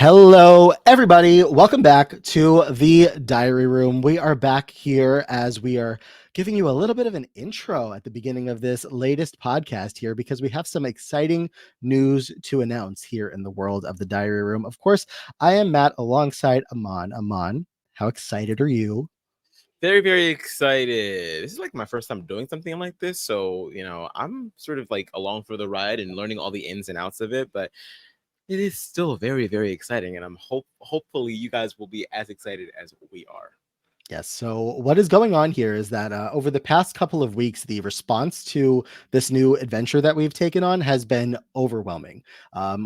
Hello, everybody. Welcome back to the Diary Room. We are back here as we are giving you a little bit of an intro at the beginning of this latest podcast here because we have some exciting news to announce here in the world of the Diary Room. Of course, I am Matt alongside Aman. Aman, how excited are you? Very, very excited. This is like my first time doing something like this. So, I'm sort of like along for the ride and learning all the ins and outs of it. But it is still very, very exciting. And hopefully you guys will be as excited as we are. Yes. So, what is going on here is that over the past couple of weeks, the response to this new adventure that we've taken on has been overwhelming.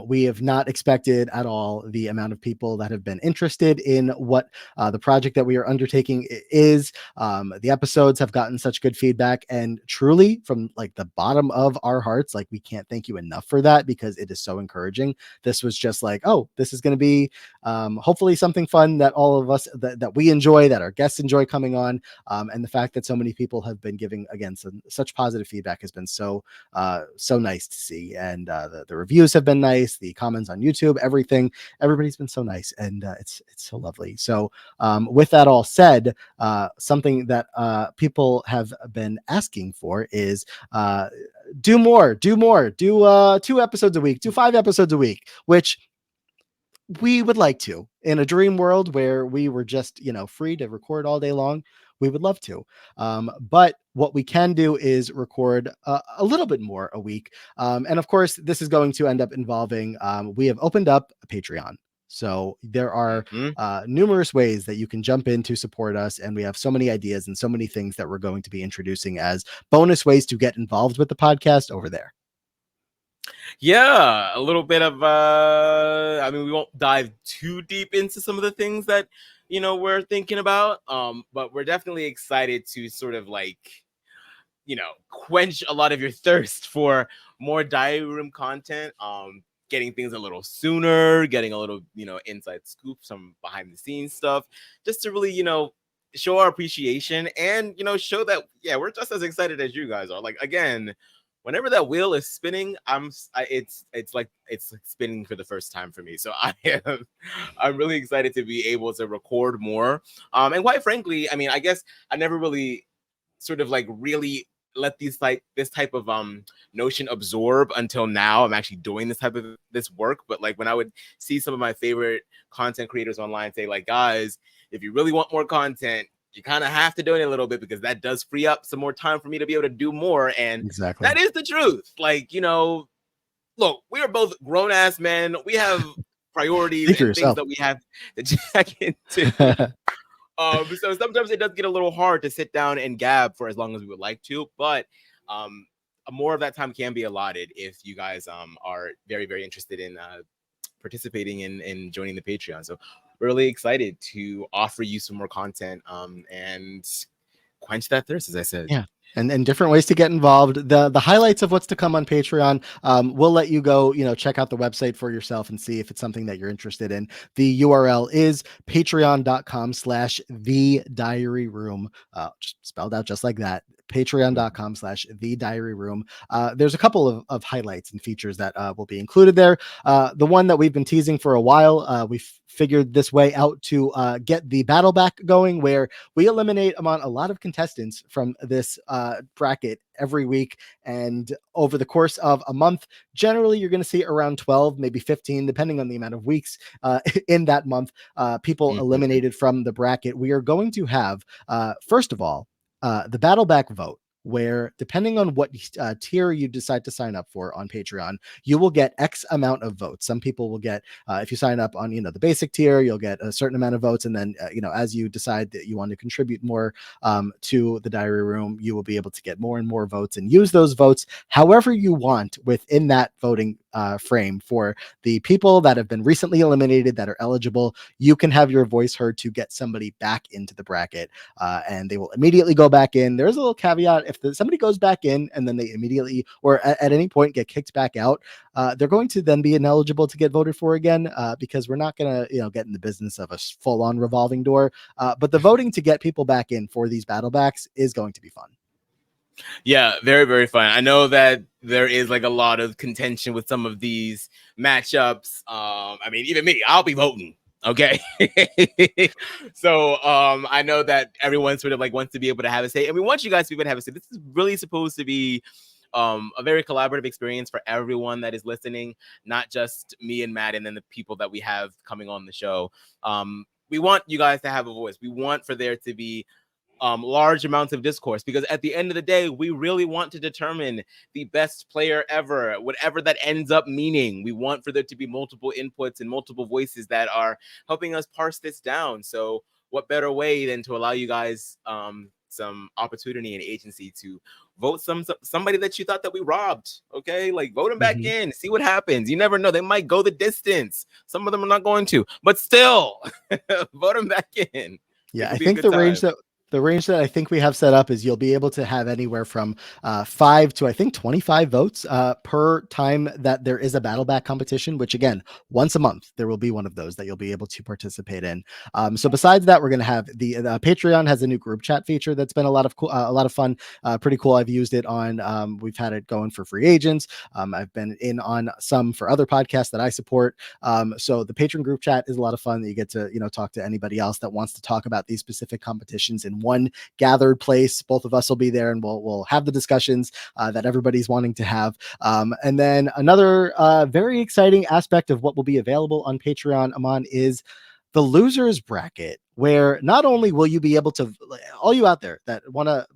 We have not expected at all the amount of people that have been interested in what the project that we are undertaking is. The episodes have gotten such good feedback, and truly, from like the bottom of our hearts, like we can't thank you enough for that because it is so encouraging. This was just like, oh, this is going to be hopefully something fun that all of us that we enjoy, that our guests enjoy coming on, and the fact that so many people have been giving again such positive feedback has been so nice to see. And the reviews have been nice, the comments on YouTube, everybody's been so nice, and it's so lovely. So with that all said, something that people have been asking for is do more, do 2 episodes a week, do 5 episodes a week, which we would like to. In a dream world where we were just, free to record all day long, we would love to. But what we can do is record a little bit more a week. And of course, this is going to end up involving, we have opened up a Patreon. So there are numerous ways that you can jump in to support us. And we have so many ideas and so many things that we're going to be introducing as bonus ways to get involved with the podcast over there. Yeah, a little bit of we won't dive too deep into some of the things that we're thinking about, but we're definitely excited to sort of like quench a lot of your thirst for more diary room content, getting things a little sooner, getting a little inside scoop, some behind the scenes stuff, just to really show our appreciation and show that we're just as excited as you guys are. Like, again, whenever that wheel is spinning, it's like spinning for the first time for me. So I'm really excited to be able to record more. And quite frankly, I mean, I guess I never really sort of like really let this type of notion absorb until now. I'm actually doing this work. But like when I would see some of my favorite content creators online say, like, guys, if you really want more content, you kind of have to do it a little bit because that does free up some more time for me to be able to do more. And exactly, that is the truth. Like, look, we are both grown-ass men. We have priorities and things that we have to check into. So sometimes it does get a little hard to sit down and gab for as long as we would like to, but more of that time can be allotted if you guys are very, very interested in participating in joining the Patreon. So we're really excited to offer you some more content and quench that thirst, as I said. Yeah. And different ways to get involved. The highlights of what's to come on Patreon. We'll let you go, check out the website for yourself and see if it's something that you're interested in. The URL is patreon.com/the diary room, just spelled out just like that. Patreon.com/the diary room. There's a couple of highlights and features that will be included there. The one that we've been teasing for a while, we've figured this way out to get the battle back going, where we eliminate among a lot of contestants from this bracket every week. And over the course of a month, generally you're going to see around 12, maybe 15, depending on the amount of weeks in that month, people eliminated from the bracket. We are going to have, first of all, the battle back vote, where depending on what tier you decide to sign up for on Patreon, you will get X amount of votes. Some people will get, if you sign up on, the basic tier, you'll get a certain amount of votes. And then, as you decide that you want to contribute more to the diary room, you will be able to get more and more votes and use those votes however you want within that voting frame. For the people that have been recently eliminated that are eligible, you can have your voice heard to get somebody back into the bracket, and they will immediately go back in. There's a little caveat: if somebody goes back in and then they immediately or at any point get kicked back out, they're going to then be ineligible to get voted for again, because we're not going to get in the business of a full-on revolving door. But the voting to get people back in for these battle backs is going to be fun. Yeah, very, very fun. I know that there is like a lot of contention with some of these matchups. I mean, even me, I'll be voting. Okay. So I know that everyone sort of like wants to be able to have a say. And we want you guys to be able to have a say. This is really supposed to be a very collaborative experience for everyone that is listening, not just me and Matt and then the people that we have coming on the show. We want you guys to have a voice. We want for there to be large amounts of discourse, because at the end of the day, we really want to determine the best player ever, whatever that ends up meaning. We want for there to be multiple inputs and multiple voices that are helping us parse this down. So what better way than to allow you guys some opportunity and agency to vote somebody that you thought that we robbed. Okay, like vote them back Mhm. in, see what happens. You never know, they might go the distance. Some of them are not going to, but still vote them back in. Yeah, It I could be a think good time. the range that I think we have set up is you'll be able to have anywhere from 5 to I think 25 votes per time that there is a battle back competition. Which again, once a month there will be one of those that you'll be able to participate in. So besides that, we're going to have the Patreon has a new group chat feature that's been a lot of cool, a lot of fun, pretty cool. I've used it on. We've had it going for free agents. I've been in on some for other podcasts that I support. So the patron group chat is a lot of fun that you get to, talk to anybody else that wants to talk about these specific competitions in one gathered place. Both of us will be there and we'll have the discussions that everybody's wanting to have. And then another very exciting aspect of what will be available on Patreon, Aman, is the losers bracket, where not only will you be able to, all you out there that want to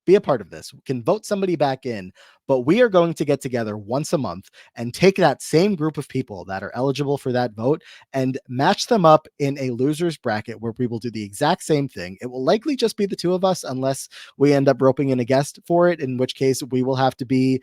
be a part of this can vote somebody back in, but we are going to get together once a month and take that same group of people that are eligible for that vote and match them up in a losers bracket where we will do the exact same thing. It will likely just be the two of us unless we end up roping in a guest for it, in which case we will have to be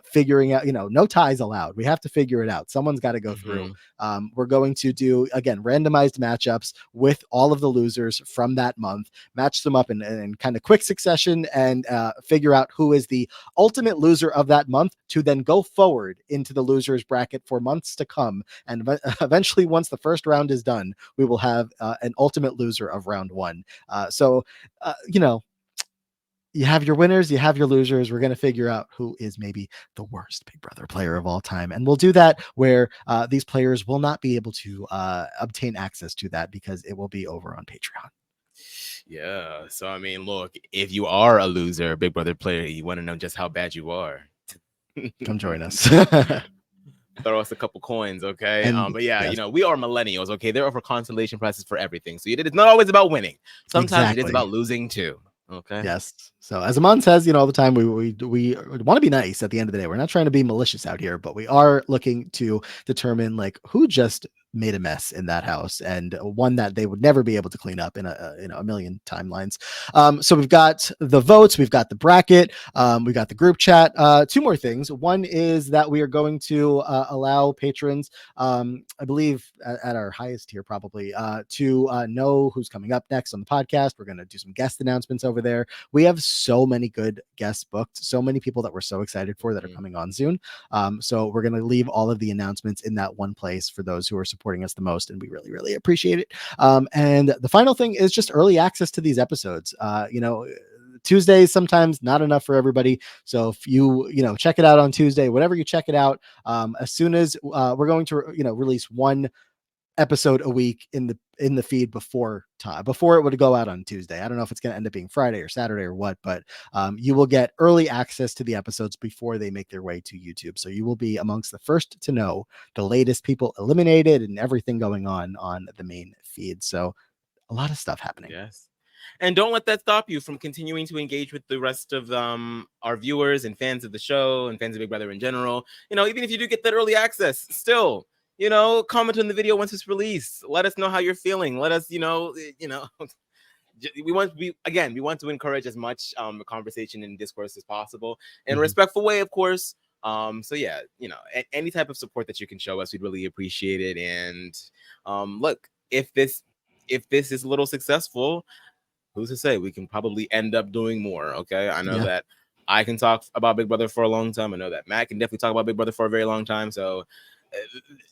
figuring out, no ties allowed. We have to figure it out. Someone's got to go through. Mm-hmm. We're going to do, again, randomized matchups with all of the losers from that month, match them up in kind of quick succession, and figure out who is the ultimate loser of that month to then go forward into the losers bracket for months to come. And eventually, once the first round is done, we will have an ultimate loser of round one. So, you have your winners, you have your losers. We're going to figure out who is maybe the worst Big Brother player of all time. And we'll do that where these players will not be able to obtain access to that because it will be over on Patreon. Yeah. So I mean, look, if you are a loser, Big Brother player, you want to know just how bad you are. Come join us. Throw us a couple coins, okay? And But yeah, yes, we are millennials, okay? There are for consolation prizes for everything. So it's not always about winning. Sometimes it is exactly. about losing too. Okay. Yes. So as Aman says, all the time, we want to be nice at the end of the day. We're not trying to be malicious out here, but we are looking to determine like who just made a mess in that house, and one that they would never be able to clean up in a million timelines. So we've got the votes, we've got the bracket, we've got the group chat. Two more things. One is that we are going to allow patrons, I believe at our highest tier probably, to know who's coming up next on the podcast. We're going to do some guest announcements over there. We have so many good guests booked, so many people that we're so excited for that are coming on soon. So we're going to leave all of the announcements in that one place for those who are supporting us the most, and we really, really appreciate it. And the final thing is just early access to these episodes. Tuesdays sometimes not enough for everybody, so if you check it out on Tuesday, whatever you check it out, as soon as we're going to release one episode a week in the feed before it would go out on Tuesday. I don't know if it's going to end up being Friday or Saturday or what, but you will get early access to the episodes before they make their way to YouTube. So you will be amongst the first to know the latest people eliminated and everything going on the main feed. So a lot of stuff happening. Yes. And don't let that stop you from continuing to engage with the rest of our viewers and fans of the show and fans of Big Brother in general. Even if you do get that early access, still, comment on the video once it's released. Let us know how you're feeling. Let us, we want to encourage as much conversation and discourse as possible in a respectful way, of course. So yeah, any type of support that you can show us, we'd really appreciate it. And look, if this is a little successful, who's to say we can probably end up doing more? Okay, I know that I can talk about Big Brother for a long time. I know that Matt can definitely talk about Big Brother for a very long time. So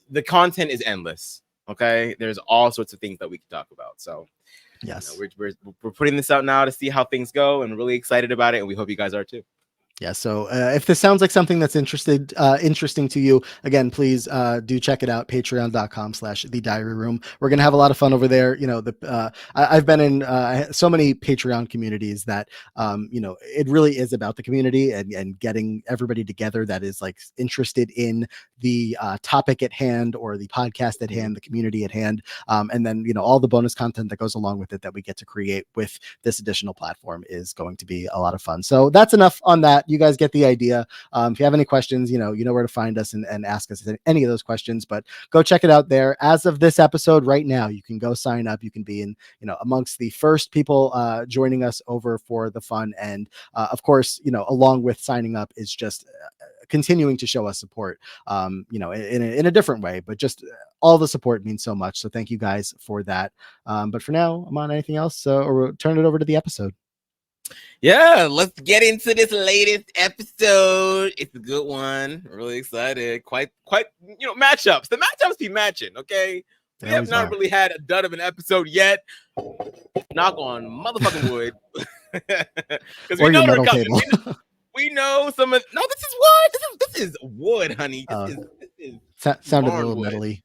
the content is endless. Okay, there's all sorts of things that we can talk about. So yes, we're putting this out now to see how things go, and really excited about it. And we hope you guys are too. Yeah, so if this sounds like something that's interesting to you, again, please do check it out, patreon.com/the diary room. We're going to have a lot of fun over there. I've been in so many Patreon communities that, it really is about the community and getting everybody together that is like interested in the topic at hand or the podcast at hand, the community at hand. And then, all the bonus content that goes along with it that we get to create with this additional platform is going to be a lot of fun. So that's enough on that. You guys get the idea. If you have any questions, you know where to find us and ask us any of those questions, but go check it out there. As of this episode right now, you can go sign up. You can be in, amongst the first people joining us over for the fun. And of course, along with signing up is just continuing to show us support, in a different way, but just all the support means so much. So thank you guys for that. But for now, Amon, anything else? Or we'll turn it over to the episode. Yeah, let's get into this latest episode. It's a good one. Really excited. Quite, matchups. The matchups be matching, okay? We have not really had a dud of an episode yet. Knock on motherfucking wood. Because we know they're coming. We know some of... No, this is wood. This is wood, honey. This is sounded a little metally.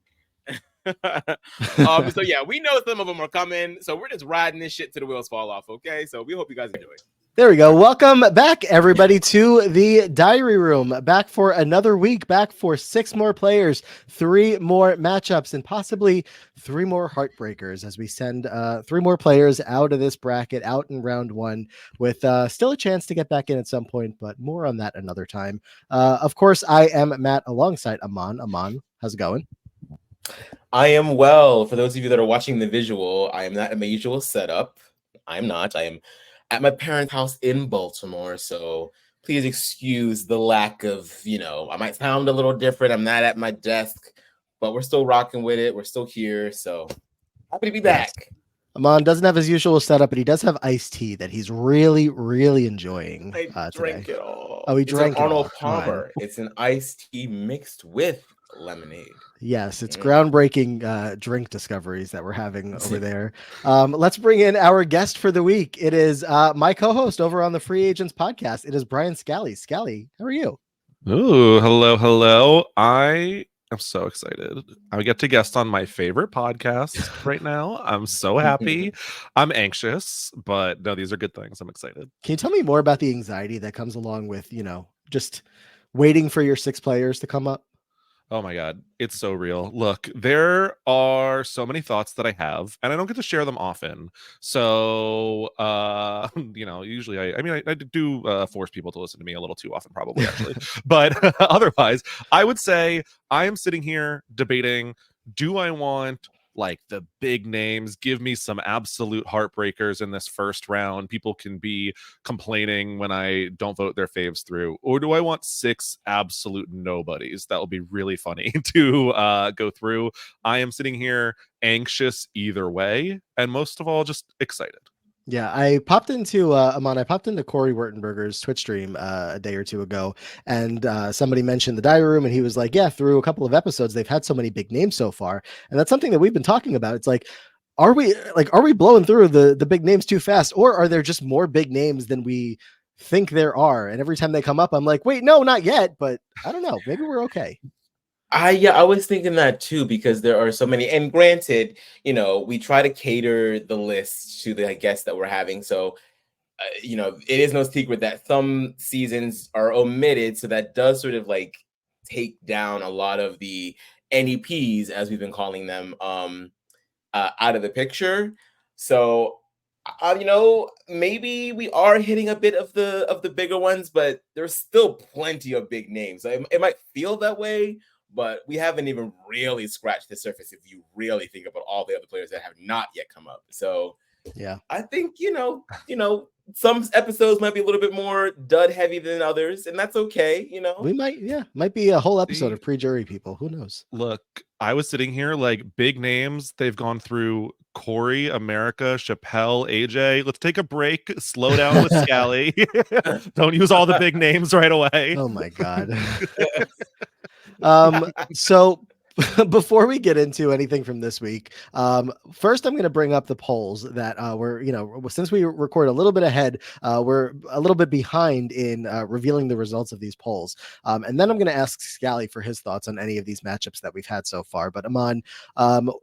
So yeah, we know some of them are coming. So we're just riding this shit till the wheels fall off, okay? So we hope you guys enjoy. There we go. Welcome back, everybody, to the Diary Room. Back for another week, back for 6 more players, 3 more matchups, and possibly 3 more heartbreakers as we send 3 more players out of this bracket, out in round 1, with still a chance to get back in at some point, but more on that another time. Of course, I am Matt alongside Amon. Amon, how's it going? I am well. For those of you that are watching the visual, I am not in my usual setup. I'm not. I am at my parents' house in Baltimore, so please excuse the lack of, I might sound a little different. I'm not at my desk, but we're still rocking with it. We're still here, so happy to be back. Amon doesn't have his usual setup, but he does have iced tea that he's really, really enjoying. I drank it all. Oh, he drank it Arnold Palmer. It's an iced tea mixed with lemonade. Yes, it's groundbreaking drink discoveries that we're having over there. Let's bring in our guest for the week. It is my co-host over on the Free Agents podcast. It is Brian Scally. Scally, how are you? Ooh, hello. I am so excited. I get to guest on my favorite podcast right now. I'm so happy. I'm anxious, but no, these are good things. I'm excited. Can you tell me more about the anxiety that comes along with, just waiting for your 6 players to come up? Oh my God, it's so real. Look, there are so many thoughts that I have, and I don't get to share them often. So, usually I do force people to listen to me a little too often, probably, actually. But otherwise, I would say I am sitting here debating, do I want like the big names, give me some absolute heartbreakers in this first round? People can be complaining when I don't vote their faves through. Or do I want 6 absolute nobodies? That will be really funny to go through. I am sitting here anxious either way, and most of all, just excited. Yeah, I popped into Amon. I popped into Corey Wertenberger's Twitch stream a day or 2 ago, and somebody mentioned the Diary Room, and he was like, "Yeah, through a couple of episodes, they've had so many big names so far," and that's something that we've been talking about. It's like, are we blowing through the big names too fast, or are there just more big names than we think there are? And every time they come up, I'm like, wait, no, not yet, but I don't know. Maybe we're okay. I was thinking that too, because there are so many. And granted, we try to cater the list to the guests that we're having. So, it is no secret that some seasons are omitted. So that does sort of like take down a lot of the NEPs, as we've been calling them, out of the picture. So, maybe we are hitting a bit of the bigger ones, but there's still plenty of big names. It might feel that way, but we haven't even really scratched the surface if you really think about all the other players that have not yet come up. So yeah, I think, some episodes might be a little bit more dud heavy than others, and that's okay. We might be a whole episode of pre-jury people. Who knows? Look, I was sitting here like big names. They've gone through Corey, America, Chappelle, AJ. Let's take a break. Slow down with Scally. Don't use all the big names right away. Oh my God. So Before we get into anything from this week, first I'm going to bring up the polls that we're, since we record a little bit ahead, we're a little bit behind in revealing the results of these polls. And then I'm going to ask Scally for his thoughts on any of these matchups that we've had so far. But Aman,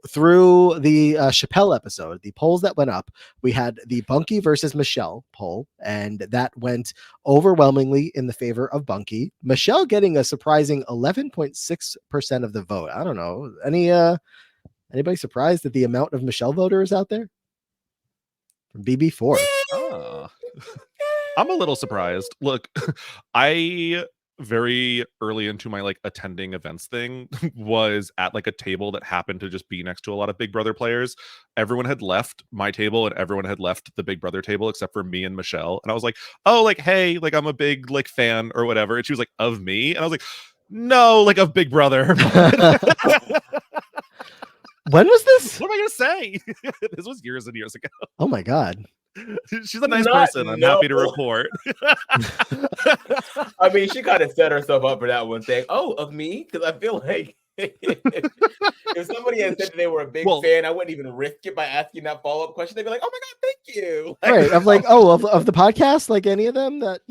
through the Chappelle episode, the polls that went up, we had the Bunky versus Michelle poll, and that went overwhelmingly in the favor of Bunky. Michelle getting a surprising 11.6% of the vote. I don't know. Anybody surprised at the amount of Michelle voters out there? From BB4. I'm a little surprised. Look, I very early into my like attending events thing was at like a table that happened to just be next to a lot of Big Brother players. Everyone had left my table and everyone had left the Big Brother table except for me and Michelle. And I was like, oh, like, hey, like I'm a big like fan or whatever. And she was like, of me? And I was like, no, like of Big Brother. When was this? What am I gonna say? This was years and years ago. Oh my God. She's a nice person. I'm happy to report. I mean, she kind of set herself up for that one, saying, "Oh, of me," because I feel like if somebody had said that they were a big fan, I wouldn't even risk it by asking that follow-up question. They'd be like, "Oh my God, thank you!" Right? Of like, oh, of the podcast, like any of them. That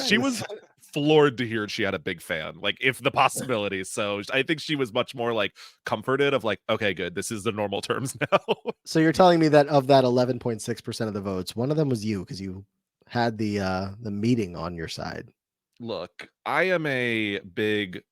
She was floored to hear she had a big fan, like if the possibility. So I think she was much more like comforted of like, okay, good, this is the normal terms now. So you're telling me that of that 11.6% of the votes, one of them was you because you had the meeting on your side. Look, I am a big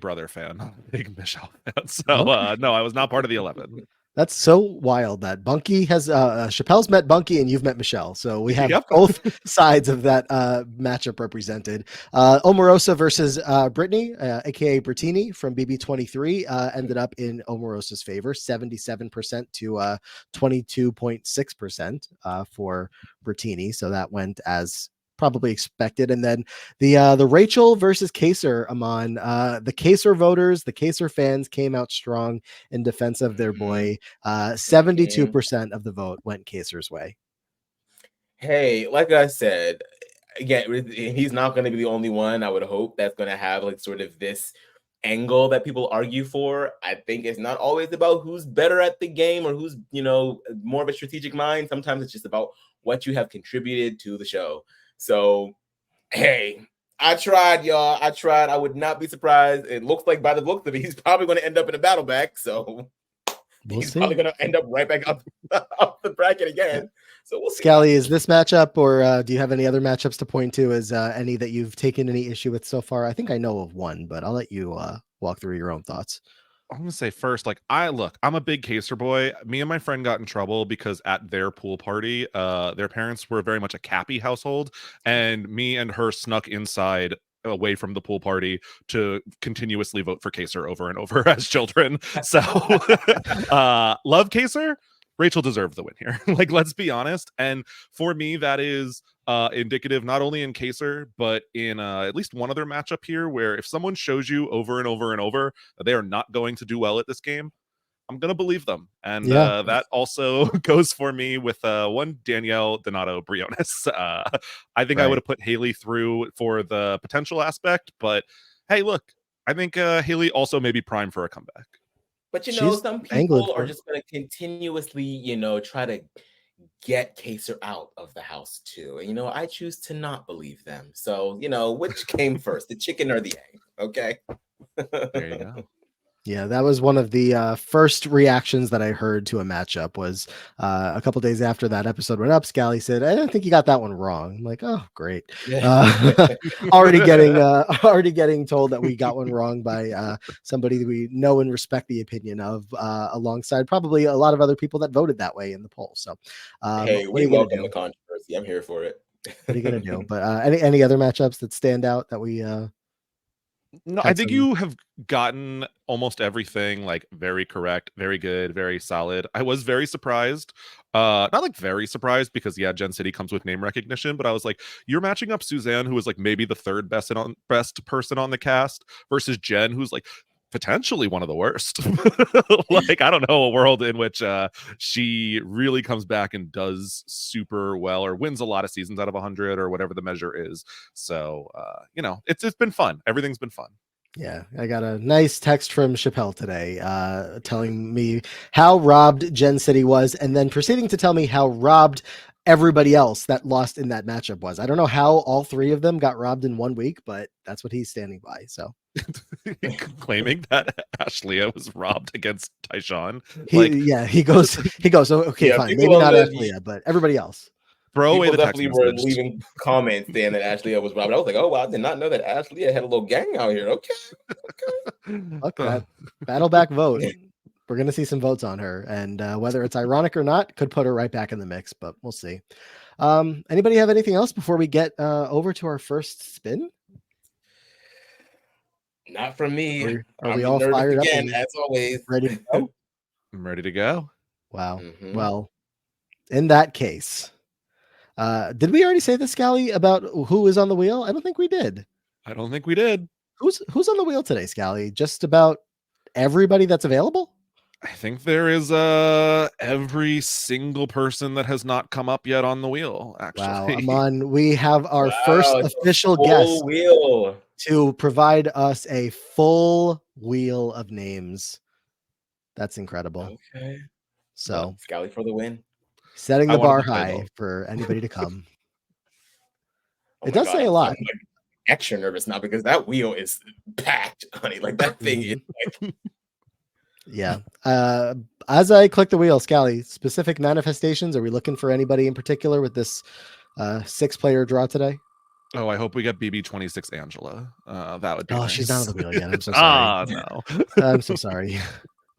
Brother fan, big Michelle fan. So no, I was not part of the 11. That's so wild that Bunky has Chappelle's met Bunky and you've met Michelle. So we have both sides of that matchup represented. Omarosa versus Brittany, aka Brittini from BB23, ended up in Omarosa's favor, 77% to 22.6% for Brittini. So that went as probably expected. And then the Rachel versus Kaser, Aman, the Kaser voters, the Kaser fans came out strong in defense of their boy. 72% of the vote went Kaser's way. Hey, like I said, again, he's not going to be the only one. I would hope that's going to have like sort of this angle that people argue for. I think it's not always about who's better at the game or who's, more of a strategic mind. Sometimes it's just about what you have contributed to the show. So, hey, I tried, y'all. I tried. I would not be surprised. It looks like by the looks of it, he's probably going to end up in a battle back. So he's probably going to end up right back up the bracket again. So we'll see. Scally, is this matchup, or do you have any other matchups to point to as any that you've taken any issue with so far? I think I know of one, but I'll let you walk through your own thoughts. I'm gonna say first, like I'm a big Kaser boy. Me and my friend got in trouble because at their pool party, their parents were very much a Cappy household, and me and her snuck inside away from the pool party continuously vote for Kaser over and over as children. So love Kaser. Rachel deserved the win here. Like, let's be honest. And for me, that is indicative not only in Kaser, but in at least one other matchup here, where if someone shows you over and over and over that they are not going to do well at this game, I'm going to believe them. And that also goes for me with one Danielle Donato Briones. I think I would have put Haley through for the potential aspect, but hey, look, I think Haley also may be prime for a comeback. But some people are just going to continuously, try to get Kaser out of the house too. And I choose to not believe them. So, which came first, the chicken or the egg? Okay. There you go. Yeah, that was one of the first reactions that I heard to a matchup was a couple days after that episode went up. Scally said, "I don't think you got that one wrong." I'm like, "Oh, great!" Already getting told that we got one wrong by somebody that we know and respect the opinion of, alongside probably a lot of other people that voted that way in the poll. So, hey, we welcome the controversy. I'm here for it. What are you gonna do? But any other matchups that stand out that we? No, I think you have gotten almost everything like very correct, very good, very solid. I was very surprised. Not like very surprised because Gen City comes with name recognition, but I was like, you're matching up Suzanne, who was like maybe the third best person on the cast, versus Jen, who's like potentially one of the worst. Like, I don't know a world in which she really comes back and does super well or wins a lot of seasons out of 100 or whatever the measure is. So it's been fun. Everything's been fun. Yeah, I got a nice text from Chappelle today telling me how robbed Gen City was, and then proceeding to tell me how robbed everybody else that lost in that matchup was. I don't know how all three of them got robbed in 1 week, but that's what he's standing by. So Claiming that Ashlea was robbed against Tyshawn. he goes, oh, okay, Yeah, fine, people maybe on not the Ashlea, but everybody else. Throw away people the text definitely were message. leaving comments saying that Ashley was robbed. I was like, oh wow, I did not know that Ashley had a little gang out here. Okay. Fuck that. Battle back vote. We're going to see some votes on her, and whether it's ironic or not could put her right back in the mix, but we'll see. Anybody have anything else before we get over to our first spin? Not from me. Are we I'm all nervous fired up again, and as always. ready to go? I'm ready to go. Wow. Mhm. Well, in that case, did we already say this, Scally, about who is on the wheel? I don't think we did. I don't think we did. Who's on the wheel today, Scally? Just about everybody that's available? I think there is every single person that has not come up yet on the wheel, actually. Wow, Aman, we have our Wow, first it's a official full guest wheel. to provide us a full wheel of names. That's incredible. Okay. So, Scally for the win. setting I the wanted bar to play high both. for anybody to come. Oh It my does God, say a I'm lot. like extra nervous now because that wheel is packed, honey. Like that thing is like Yeah. As I click the wheel, Scally, specific manifestations. Are we looking for anybody in particular with this 6-player draw today? Oh, I hope we get BB26 Angela. That would be Oh, nice. she's not on the wheel yet. I'm so sorry. Ah, no. I'm so sorry.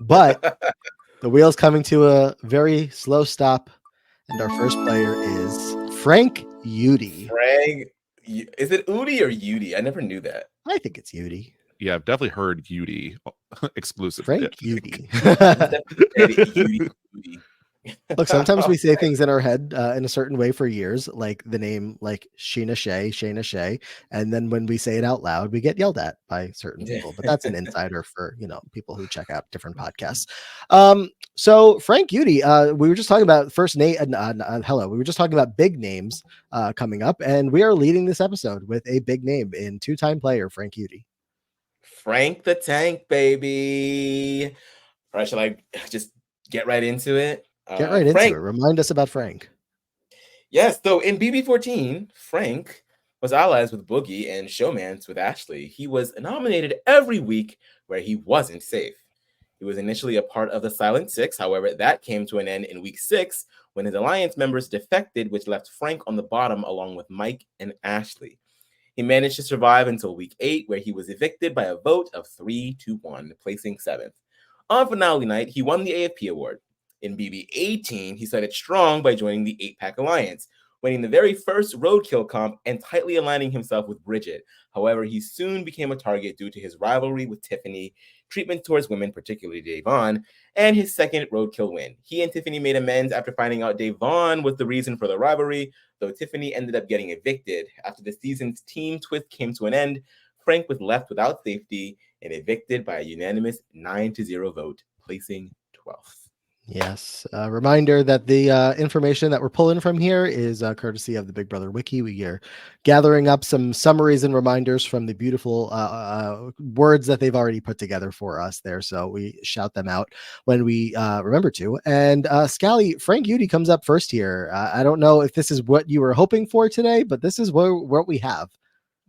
But the wheel's coming to a very slow stop, and our first player is Frank Yudy. Frank. Is it Udi or Yudy? I never knew that. I think it's Yudy. Yeah, I've definitely heard Yudy exclusively. Frank Yudy. Yudy. Look, sometimes we say things in our head in a certain way for years, like the name like Shayna Shea, and then when we say it out loud, we get yelled at by certain people. But that's an insider for people who check out different podcasts. So Frank Yudy, we were just talking about hello. We were just talking about big names coming up, and we are leading this episode with a big name in 2-time player Frank Yudy. Frank the Tank, baby. Or should I just get right into it? Get right into it. Remind us about Frank. Yes, so in BB14, Frank was allies with Boogie and showmance with Ashley. He was nominated every week where he wasn't safe. He was initially a part of the Silent Six, however, that came to an end in week 6 when his alliance members defected, which left Frank on the bottom along with Mike and Ashley. He managed to survive until week 8, where he was evicted by a vote of 3-1, placing 7th. On finale night, he won the AFP award. In BB18, he started strong by joining the 8-Pack Alliance, winning the very first Roadkill comp and tightly aligning himself with Bridget. However, he soon became a target due to his rivalry with Tiffany, treatment towards women, particularly Davon, and his second Roadkill win. He and Tiffany made amends after finding out Davon was the reason for the rivalry, though Tiffany ended up getting evicted. After the season's team twist came to an end, Frank was left without safety and evicted by a unanimous 9-0 vote, placing 12th. Yes. Reminder that the information that we're pulling from here is courtesy of the Big Brother Wiki. We are gathering up some summaries and reminders from the beautiful words that they've already put together for us there. So we shout them out when we remember to. And Scally, Frank Yudy comes up first here. I don't know if this is what you were hoping for today, but this is what we have.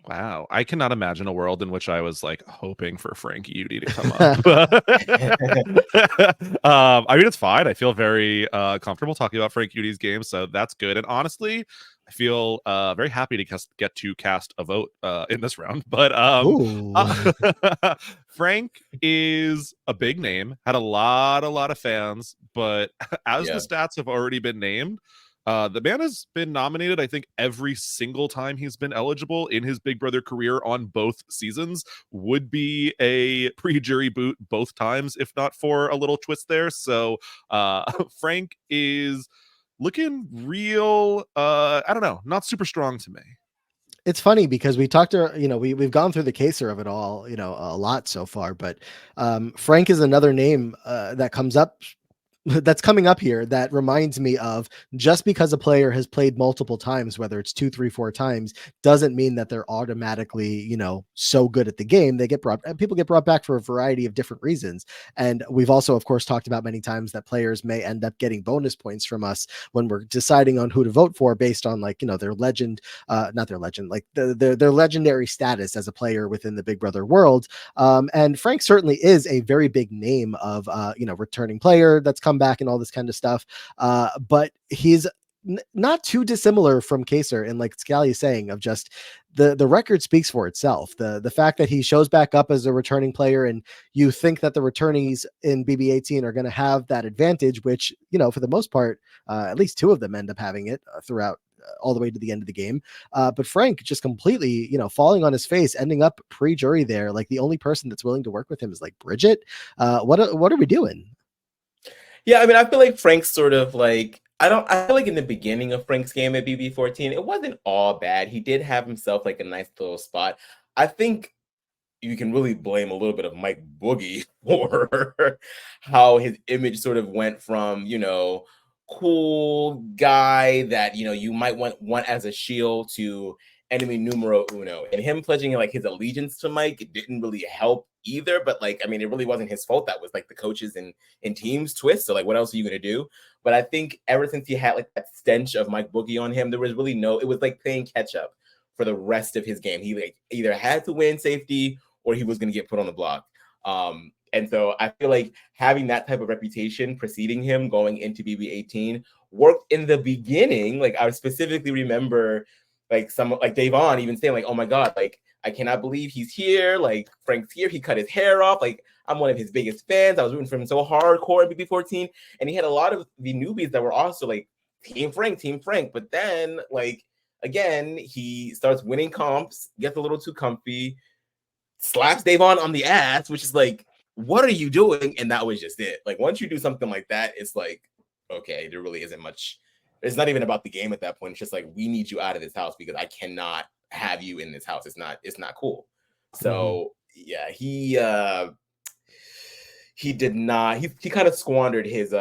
Wow, I cannot imagine a world in which I was like hoping for Frank Yudy to come up. I mean, it's fine. I feel very comfortable talking about Frank Yudy's game, so that's good. And honestly, I feel very happy to get to cast a vote in this round. But Frank is a big name, had a lot of fans, but as the stats have already been named, the man has been nominated, I think, every single time he's been eligible in his Big Brother career on both seasons. Would be a pre-jury boot both times, if not for a little twist there. So Frank is looking real, I don't know, not super strong to me. It's funny because we talked to, we've gone through the caser of it all, a lot so far, but Frank is another name that comes up that's coming up here that reminds me of, just because a player has played multiple times, whether it's 2, 3, 4 times, doesn't mean that they're automatically, so good at the game. People get brought back for a variety of different reasons. And we've also, of course, talked about many times that players may end up getting bonus points from us when we're deciding on who to vote for based on their legend, not their legend, like their legendary status as a player within the Big Brother world. And Frank certainly is a very big name of, returning player that's come back and all this kind of stuff. But he's not too dissimilar from Kaser, and like Scally is saying, of just the record speaks for itself. The fact that he shows back up as a returning player, and you think that the returnees in BB18 are going to have that advantage, which, for the most part, at least 2 of them end up having it throughout all the way to the end of the game. But Frank just completely, falling on his face, ending up pre-jury there. Like, the only person that's willing to work with him is like Bridget. What are we doing? Yeah, I mean, I feel like Frank's sort of like, I feel like in the beginning of Frank's game at BB14, it wasn't all bad. He did have himself like a nice little spot. I think you can really blame a little bit of Mike Boogie for how his image sort of went from, cool guy that, you might want as a shield to enemy numero uno. And him pledging like his allegiance to Mike, it didn't really help either. But like, I mean, it really wasn't his fault. That was like the coaches and teams twist. So like, what else are you going to do? But I think ever since he had like that stench of Mike Boogie on him, there was really it was like playing catch up for the rest of his game. He like either had to win safety or he was going to get put on the block. And so I feel like having that type of reputation preceding him going into BB18 worked in the beginning. Like, I specifically remember like Davon even saying like, oh my God, like, I cannot believe he's here. Like, Frank's here. He cut his hair off. Like, I'm one of his biggest fans. I was rooting for him so hardcore in BB14. And he had a lot of the newbies that were also like, Team Frank. But then, like, again, he starts winning comps, gets a little too comfy, slaps Davon on the ass, which is like, what are you doing? And that was just it. Like, once you do something like that, it's like, okay, there really isn't much. It's not even about the game at that point. It's just like, we need you out of this house because I cannot have you in this house. It's not cool. So yeah, he did not. He kind of squandered his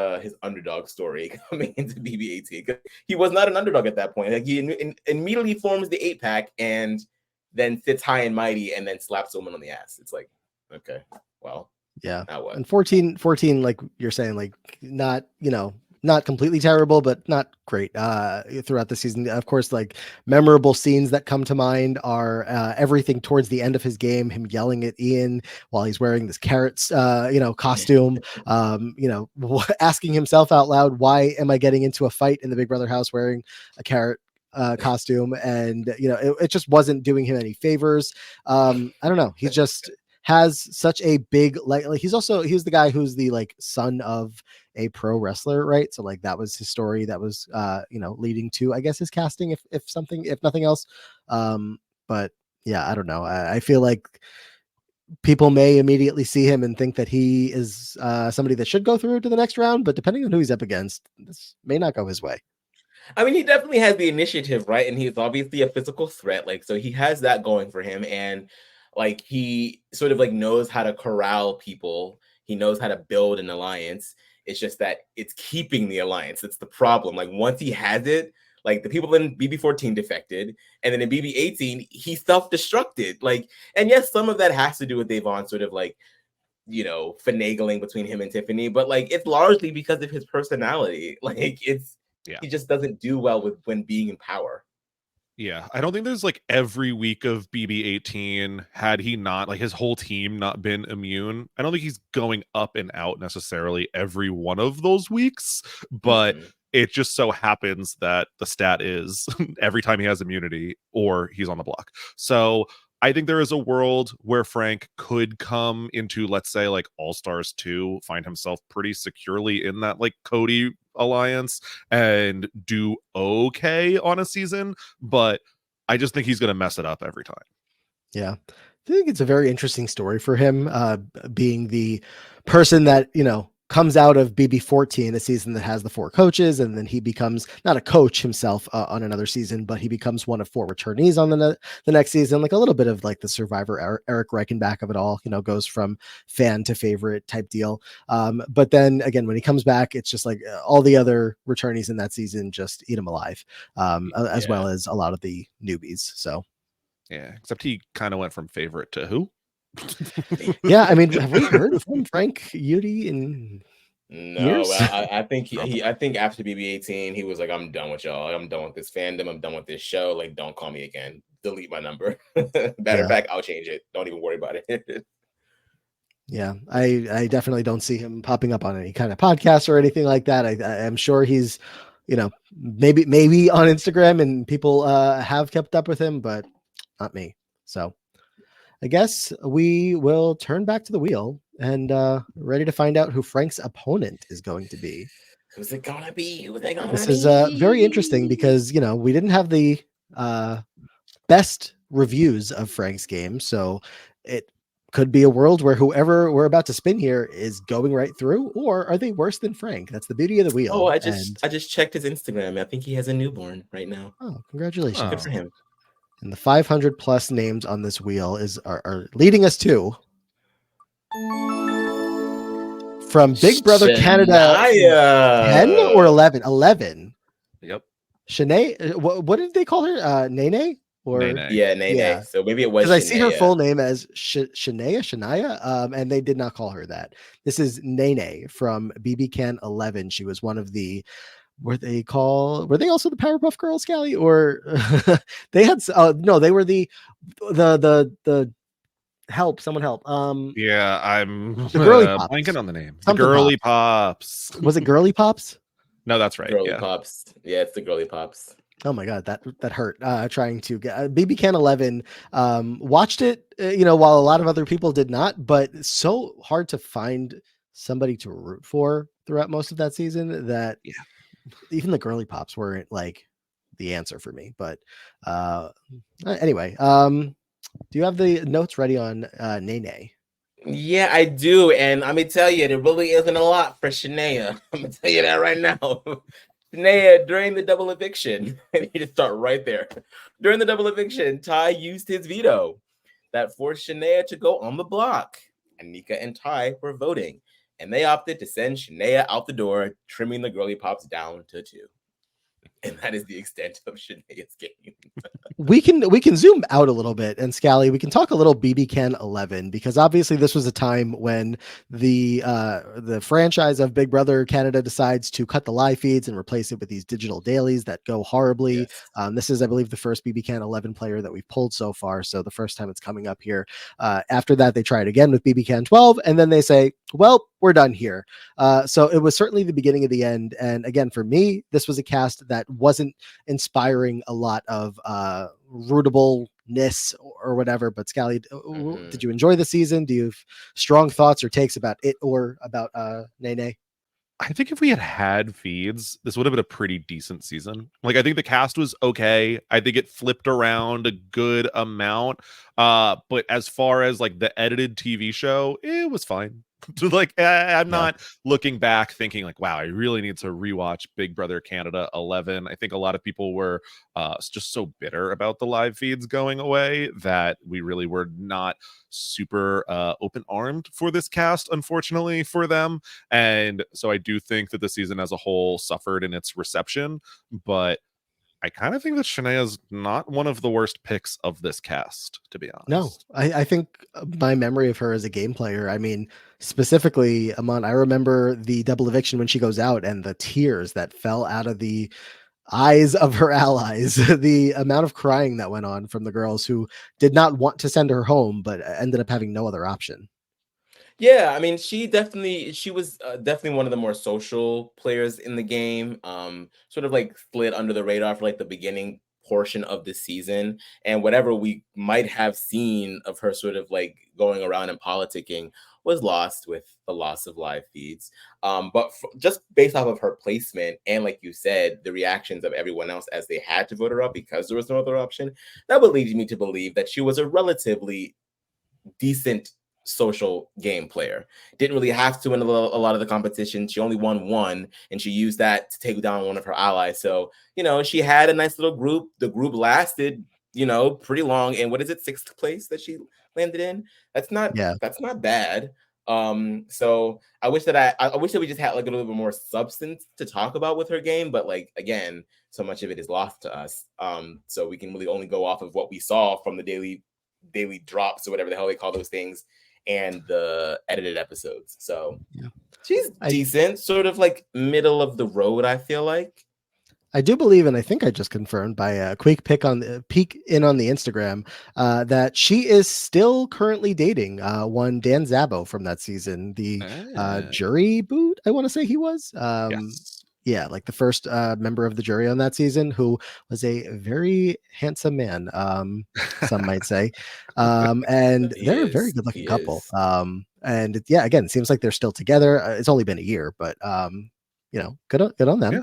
underdog story coming into BB18. He was not an underdog at that point. Like, he immediately forms the 8-pack and then sits high and mighty and then slaps someone on the ass. It's like, okay, well, yeah. Now what? And 14, like you're saying, like, not completely terrible, but not great throughout the season. Of course, like, memorable scenes that come to mind are everything towards the end of his game, him yelling at Ian while he's wearing this carrots, costume, asking himself out loud, why am I getting into a fight in the Big Brother house wearing a carrot costume? And, it just wasn't doing him any favors. I don't know. He just has such a big, like he's the guy who's the like son of a pro wrestler, right? So like, that was his story that was leading to, I guess, his casting, if nothing else. But yeah, I don't know. I feel like people may immediately see him and think that he is somebody that should go through to the next round, but depending on who he's up against, this may not go his way. I mean, he definitely has the initiative, right? And he's obviously a physical threat. Like, so he has that going for him. And like, he sort of like knows how to corral people. He knows how to build an alliance. It's just that it's keeping the alliance. That's the problem. Like, once he has it, like, the people in BB14 defected, and then in BB18, he self-destructed. Like, and yes, some of that has to do with Davon sort of like, finagling between him and Tiffany, but like, it's largely because of his personality. Like, he just doesn't do well when being in power. Yeah, I don't think there's like every week of BB18, had he not, like, his whole team not been immune, I don't think he's going up and out necessarily every one of those weeks, but it just so happens that the stat is every time he has immunity or he's on the block. So I think there is a world where Frank could come into, let's say, like All-Stars 2, find himself pretty securely in that like Cody alliance and do okay on a season, but I just think he's going to mess it up every time. Yeah. I think it's a very interesting story for him, being the person that, comes out of BB14, a season that has the 4 coaches, and then he becomes not a coach himself on another season, but he becomes one of 4 returnees on the next season, like a little bit of like the Survivor Eric Reichenbach of it all, goes from fan to favorite type deal. But then again, when he comes back, it's just like all the other returnees in that season just eat him alive, as well as a lot of the newbies. So yeah, except he kind of went from favorite to who? yeah, I mean, have we heard from Frank Yudy in years? I think I think after BB18, he was like, I'm done with y'all. I'm done with this fandom. I'm done with this show. Like, don't call me again. Delete my number. Matter of fact, I'll change it. Don't even worry about it. Yeah, I definitely don't see him popping up on any kind of podcast or anything like that. I'm sure he's, maybe on Instagram and people have kept up with him, but not me. So I guess we will turn back to the wheel and ready to find out who Frank's opponent is going to be. Who's it gonna be? Who's it gonna This be? is very interesting because, we didn't have the best reviews of Frank's game. So it could be a world where whoever we're about to spin here is going right through, or are they worse than Frank? That's the beauty of the wheel. Oh, I just checked his Instagram. I think he has a newborn right now. Oh, congratulations. Good for him. And the 500 plus names on this wheel are leading us to from Big Brother Canada 10 or 11? 11. Yep. Shanae, what did they call her? Nene? Or Nene. Yeah, Nene. Yeah. So maybe it was because I see her Shania. full name as Shania, and they did not call her that. This is Nene from BB Can 11. She was one of the were they also the Powerpuff Girls, Scally? Or they had no, they were the help, someone help. Yeah, I'm the Girly Pops. blanking on the name. Something The Girly Pops. Was it Girly Pops? No, that's right. Girly Yeah. Pops. Yeah, it's the Girly Pops. Oh my god, that hurt. Trying to get BB Can 11. Watched it, while a lot of other people did not, but it's so hard to find somebody to root for throughout most of that season that even the Girly Pops weren't like the answer for me. But anyway, do you have the notes ready on Nene? Yeah, I do. And let me tell you, there really isn't a lot for Shania. I'm going to tell you that right now. Naeha, during the double eviction, I need to start right there. During the double eviction, Ty used his veto that forced Shania to go on the block. Anika and Ty were voting, and they opted to send Shania out the door, trimming the Girly Pops down to 2. And that is the extent of Shania's game. we can zoom out a little bit, and Scally, we can talk a little BB Can 11, because obviously this was a time when the franchise of Big Brother Canada decides to cut the live feeds and replace it with these digital dailies that go horribly. Yes. This is, I believe, the first BB Can 11 player that we've pulled so far, so the first time it's coming up here. After that, they try it again with BB Can 12, and then they say, well, we're done here. So it was certainly the beginning of the end. And again, for me, this was a cast that wasn't inspiring a lot of rootableness or whatever. But Scally, did you enjoy the season? Do you have strong thoughts or takes about it or about Nene? I think if we had feeds, this would have been a pretty decent season. Like, I think the cast was okay. I think it flipped around a good amount. But as far as like the edited TV show, it was fine. Like, I'm not looking back thinking like, wow, I really need to rewatch Big Brother Canada 11. I think a lot of people were just so bitter about the live feeds going away that we really were not super open-armed for this cast, unfortunately for them. And so I do think that the season as a whole suffered in its reception, but I kind of think that Shania's not one of the worst picks of this cast, to be honest. No, I think my memory of her as a game player, I mean, specifically, Amon, I remember the double eviction when she goes out and the tears that fell out of the eyes of her allies, the amount of crying that went on from the girls who did not want to send her home, but ended up having no other option. Yeah, I mean, she was definitely one of the more social players in the game. Sort of like slid under the radar for like the beginning portion of the season, and whatever we might have seen of her sort of like going around and politicking was lost with the loss of live feeds. But just based off of her placement and, like you said, the reactions of everyone else as they had to vote her up because there was no other option, that would lead me to believe that she was a relatively decent social game player. Didn't really have to win a lot of the competition. She only won one, and she used that to take down one of her allies. So, she had a nice little group. The group lasted, pretty long. And what is it, 6th place that she landed in? That's not bad. So I wish that I wish that we just had like a little bit more substance to talk about with her game, but like again, so much of it is lost to us. So we can really only go off of what we saw from the daily drops or whatever the hell they call those things, and the edited episodes. So she's decent, sort of like middle of the road, I feel like. I do believe, and I think I just confirmed by a quick peek in on the Instagram, that she is still currently dating one Dan Zabo from that season, the jury boot, I want to say he was. Yes. Yeah, like the first member of the jury on that season, who was a very handsome man, some might say. And they're a very good looking couple. And again, it seems like they're still together. It's only been a year, but good on them. Yeah.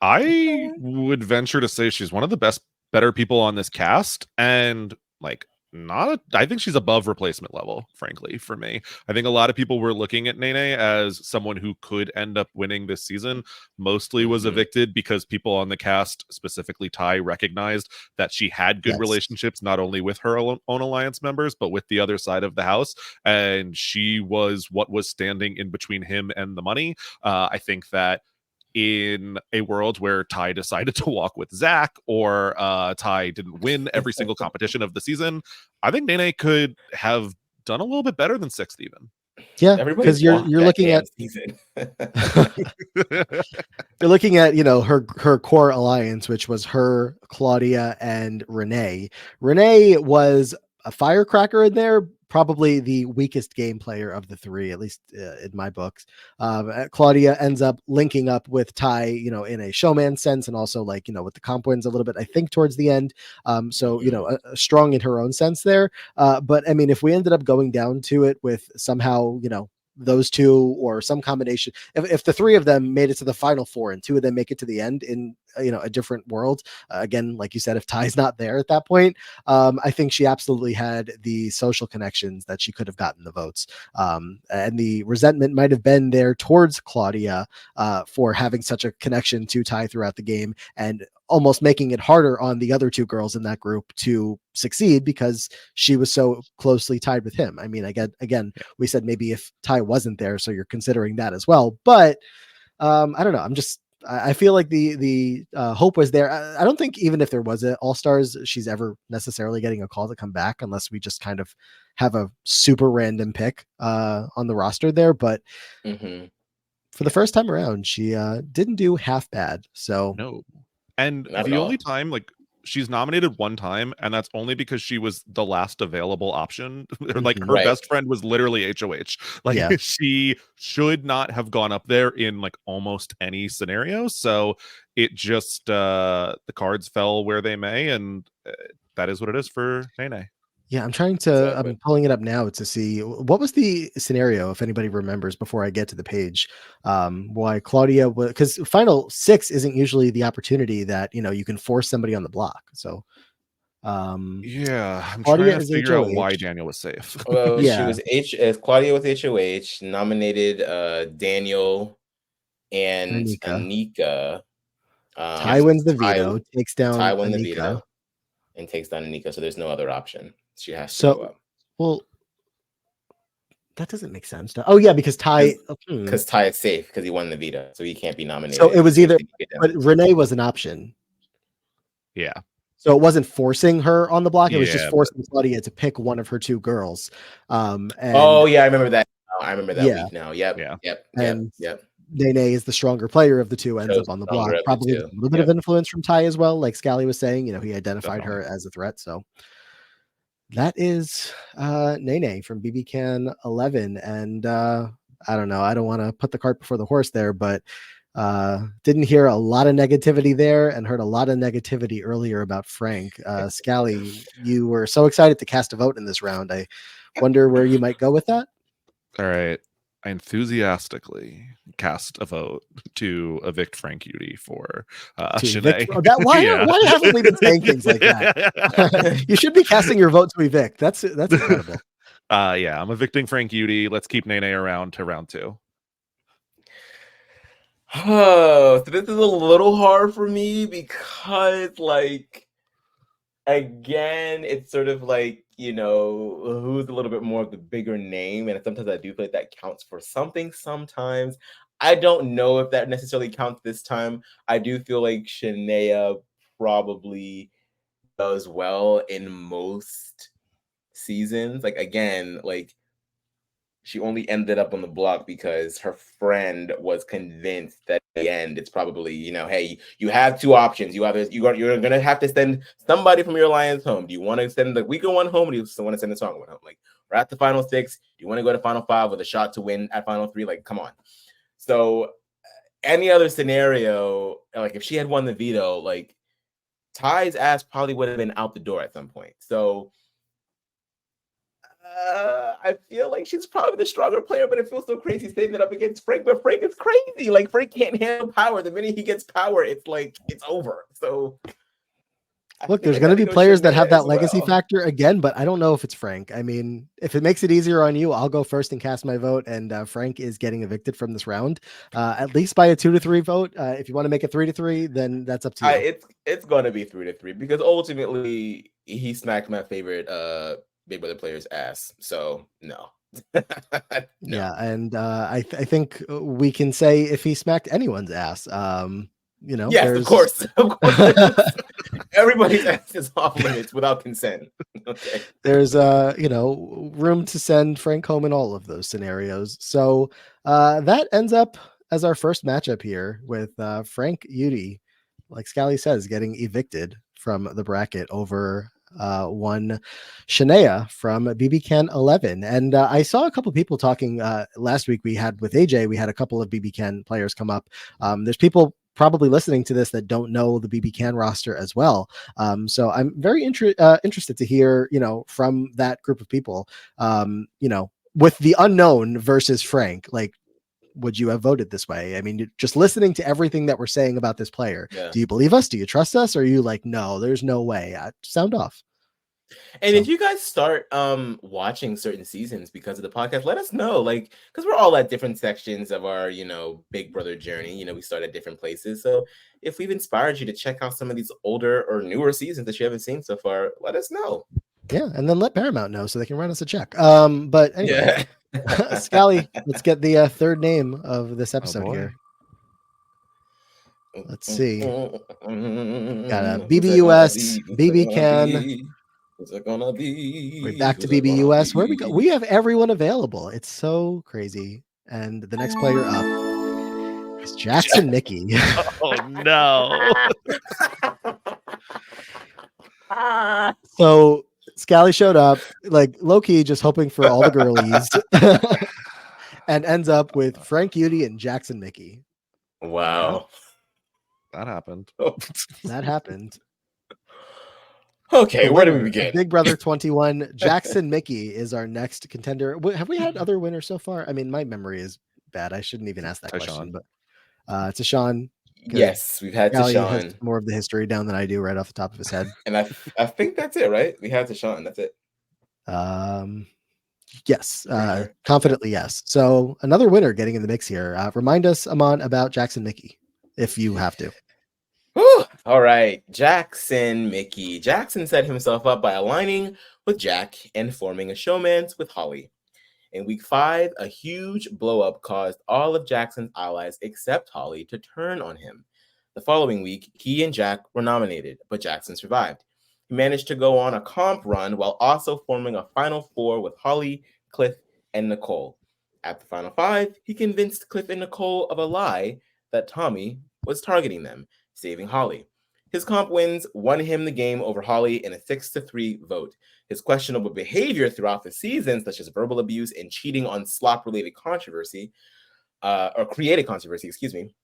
I would venture to say she's one of the better people on this cast, and like I think she's above replacement level, frankly, for me. I think a lot of people were looking at Nene as someone who could end up winning this season, mostly was evicted because people on the cast, specifically Ty, recognized that she had good relationships, not only with her own alliance members, but with the other side of the house. And she was what was standing in between him and the money. I think that in a world where Ty decided to walk with Zach, or Ty didn't win every single competition of the season, I think Nene could have done a little bit better than 6th even. Yeah, because you're looking at you're looking at her core alliance, which was her, Claudia, and Renee. Renee was a firecracker in there, probably the weakest game player of the three, at least in my books. Claudia ends up linking up with Ty, in a showman sense, and also like, with the comp wins a little bit, I think, towards the end. So, strong in her own sense there. But I mean, if we ended up going down to it with somehow, those two or some combination, if the three of them made it to the final four and two of them make it to the end in a different world, again, like you said, if Ty's not there at that point, I think she absolutely had the social connections that she could have gotten the votes, and the resentment might have been there towards Claudia for having such a connection to Ty throughout the game, and almost making it harder on the other two girls in that group to succeed because she was so closely tied with him. I mean, again, we said maybe if Ty wasn't there, so you're considering that as well. But I don't know. I feel like the hope was there. I don't think even if there was an All-Stars, she's ever necessarily getting a call to come back unless we just kind of have a super random pick on the roster there. But for the first time around, she didn't do half bad. So no. And the only time, like, she's nominated one time, and that's only because she was the last available option. Like, her best friend was literally HOH. Like, she should not have gone up there in like almost any scenario. So it just the cards fell where they may, and that is what it is for Nene. Yeah, I'm pulling it up now to see what was the scenario, if anybody remembers, before I get to the page. Why Claudia was, because final 6 isn't usually the opportunity that you can force somebody on the block. So yeah, I'm Claudia trying to figure out why Daniel was safe. Well, she was Claudia with HOH, nominated Daniel and Anika. Ty wins the veto, takes down Ty won Anika. The veto and takes down Anika, so there's no other option. She has to go up. Well, that doesn't make sense. Oh yeah, because Ty is safe because he won the veto, so he can't be nominated. So it was either, but Renee was an option. Yeah. So it wasn't forcing her on the block; it was just forcing Claudia to pick one of her two girls. And I remember that. I remember that week now. Yep. Nene is the stronger player of the two, ends up on the block. Probably a little bit of influence from Ty as well. Like Scally was saying, he identified her as a threat. So that is Nene from BB Can 11. And I don't know. I don't want to put the cart before the horse there, but didn't hear a lot of negativity there and heard a lot of negativity earlier about Frank. Scally, you were so excited to cast a vote in this round. I wonder where you might go with that. All right. I enthusiastically cast a vote to evict Frank Yudy for Shanae. Why haven't we been saying things like that? You should be casting your vote to evict. That's incredible. Yeah, I'm evicting Frank Yudy. Let's keep Nene around to round 2. Oh, so this is a little hard for me because, like, again, it's sort of like, who's a little bit more of the bigger name, and sometimes I do feel like that counts for something sometimes. I don't know if that necessarily counts this time. I do feel like Shania probably does well in most seasons. Like, again, like, she only ended up on the block because her friend was convinced that at the end it's probably, hey, you have 2 options. You're gonna have to send somebody from your alliance home. Do you want to send the weaker one home, or do you still want to send the stronger one home? Like, we're at the final 6. Do you want to go to final 5 with a shot to win at final 3? Like, come on. So any other scenario, like if she had won the veto, like Ty's ass probably would have been out the door at some point. So I feel like she's probably the stronger player, but it feels so crazy saying that up against Frank. But Frank is crazy. Like, Frank can't handle power. The minute he gets power, it's like it's over. So Look, there's going to be players that have that legacy factor again, but I don't know if it's Frank. I mean, if it makes it easier on you, I'll go first and cast my vote. And Frank is getting evicted from this round, at least by a 2-3 vote. If you want to make it 3-3, then that's up to you. It's going to be 3-3 because ultimately he smacked my favorite Big Brother player's ass. So no. No. Yeah, and I think we can say if he smacked anyone's ass. Yes, of course. Everybody's ass is off limits without consent. Okay. There's room to send Frank home in all of those scenarios. So that ends up as our first matchup here with Frank Yudy, like Scally says, getting evicted from the bracket over one Shania from BB Can 11. And I saw a couple people talking last week. We had with AJ, we had a couple of BB Can players come up. There's people probably listening to this that don't know the BB Can roster as well. So I'm very interested to hear, from that group of people, with the unknown versus Frank, like, would you have voted this way? I mean, just listening to everything that we're saying about this player, Do you believe us? Do you trust us? Or are you like, no, there's no way? Sound off. And if you guys start watching certain seasons because of the podcast, let us know. Like, because we're all at different sections of our, Big Brother journey. We start at different places. So if we've inspired you to check out some of these older or newer seasons that you haven't seen so far, let us know. Yeah, and then let Paramount know so they can run us a check. But anyway, Scally, let's get the third name of this episode here. Let's see. Got a BBUS, BB Can. What's it gonna be? We're back to BBUS. Where we go? We have everyone available. It's so crazy. And the next player up is Jackson Mickey. Oh no. So Scally showed up, like low-key just hoping for all the girlies, and ends up with Frank Yudy and Jackson Mickey. Wow. That happened. That happened. Okay, where do we begin? Big Brother 21. Jackson Mickey is our next contender. Have we had other winners so far? I mean, my memory is bad. I shouldn't even ask that question, but it's a Sean. Yes, we've had Tashawn. Has more of the history down than I do right off the top of his head. And I think that's it, right? We had Tashawn. That's it. Yes, confidently yes. So another winner getting in the mix here. Remind us, Amon, about Jackson Mickey, if you have to. Whew. All right, Jackson Mickey. Jackson set himself up by aligning with Jack and forming a showmance with Holly. In week 5, a huge blow-up caused all of Jackson's allies except Holly to turn on him. The following week, he and Jack were nominated, but Jackson survived. He managed to go on a comp run while also forming a final 4 with Holly, Cliff, and Nicole. At the final 5, he convinced Cliff and Nicole of a lie that Tommy was targeting them, saving Holly. His comp wins won him the game over Holly in a 6-3 vote. His questionable behavior throughout the season, such as verbal abuse and cheating on slop-related controversy, or created controversy, excuse me.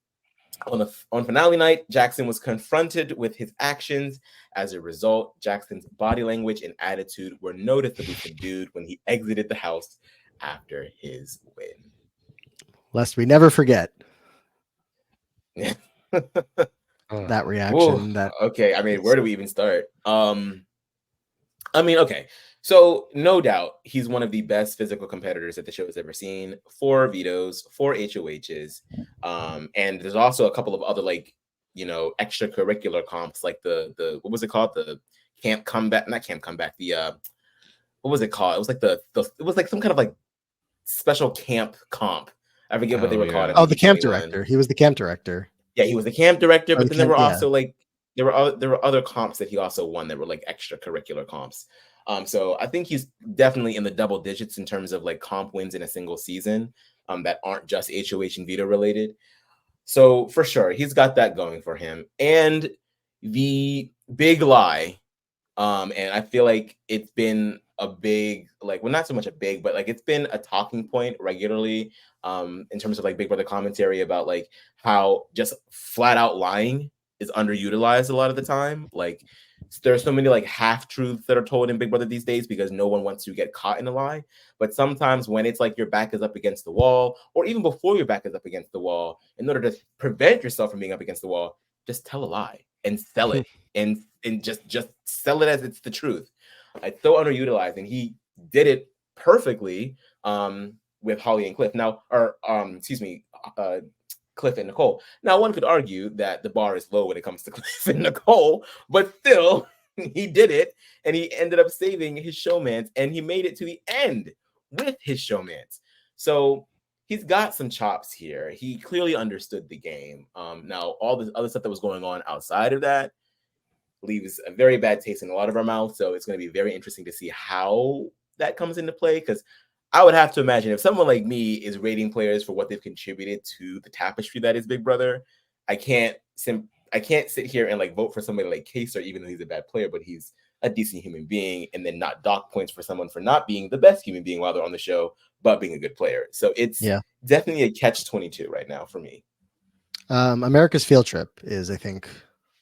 On finale night, Jackson was confronted with his actions. As a result, Jackson's body language and attitude were noticeably subdued when he exited the house after his win. Lest we never forget. That reaction. Okay, I mean, where do we even start? Okay. So no doubt he's one of the best physical competitors that the show has ever seen. 4 vetoes, 4 HOHs, and there's also a couple of other like extracurricular comps like the what was it called, the camp comeback, not camp comeback, the what was it called? It was like it was like some kind of like special camp comp. I forget what they Oh, were called. yeah. Oh, the camp 21. director. He was the camp director. Yeah, he was the camp director, Or but the then there camp, were yeah. also like there were other comps that he also won that were like extracurricular comps. So I think he's definitely in the double digits in terms of like comp wins in a single season, that aren't just HOH and veto related. So for sure, he's got that going for him. And the big lie, and I feel like it's been a big, like, well, not so much a big, but like it's been a talking point regularly, in terms of like Big Brother commentary about like how just flat out lying is underutilized a lot of the time. Like there's so many like half truths that are told in Big Brother these days because no one wants to get caught in a lie. But sometimes when it's like your back is up against the wall, or even before your back is up against the wall, in order to prevent yourself from being up against the wall, just tell a lie and sell it, and just sell it as it's the truth. It's so underutilized, and he did it perfectly, with Holly and Cliff. Now, or excuse me, Cliff and Nicole. Now, one could argue that the bar is low when it comes to Cliff and Nicole, but still, he did it, and he ended up saving his showmance, and he made it to the end with his showmance. So he's got some chops here. He clearly understood the game. Now, all this other stuff that was going on outside of that leaves a very bad taste in a lot of our mouths. So it's going to be very interesting to see how that comes into play, because I would have to imagine if someone like me is rating players for what they've contributed to the tapestry that is Big Brother, I can't sit here and like vote for somebody like Kaser, even though he's a bad player, but he's a decent human being, and then not dock points for someone for not being the best human being while they're on the show, but being a good player. So it's definitely a catch-22 right now for me. America's Field Trip is, I think.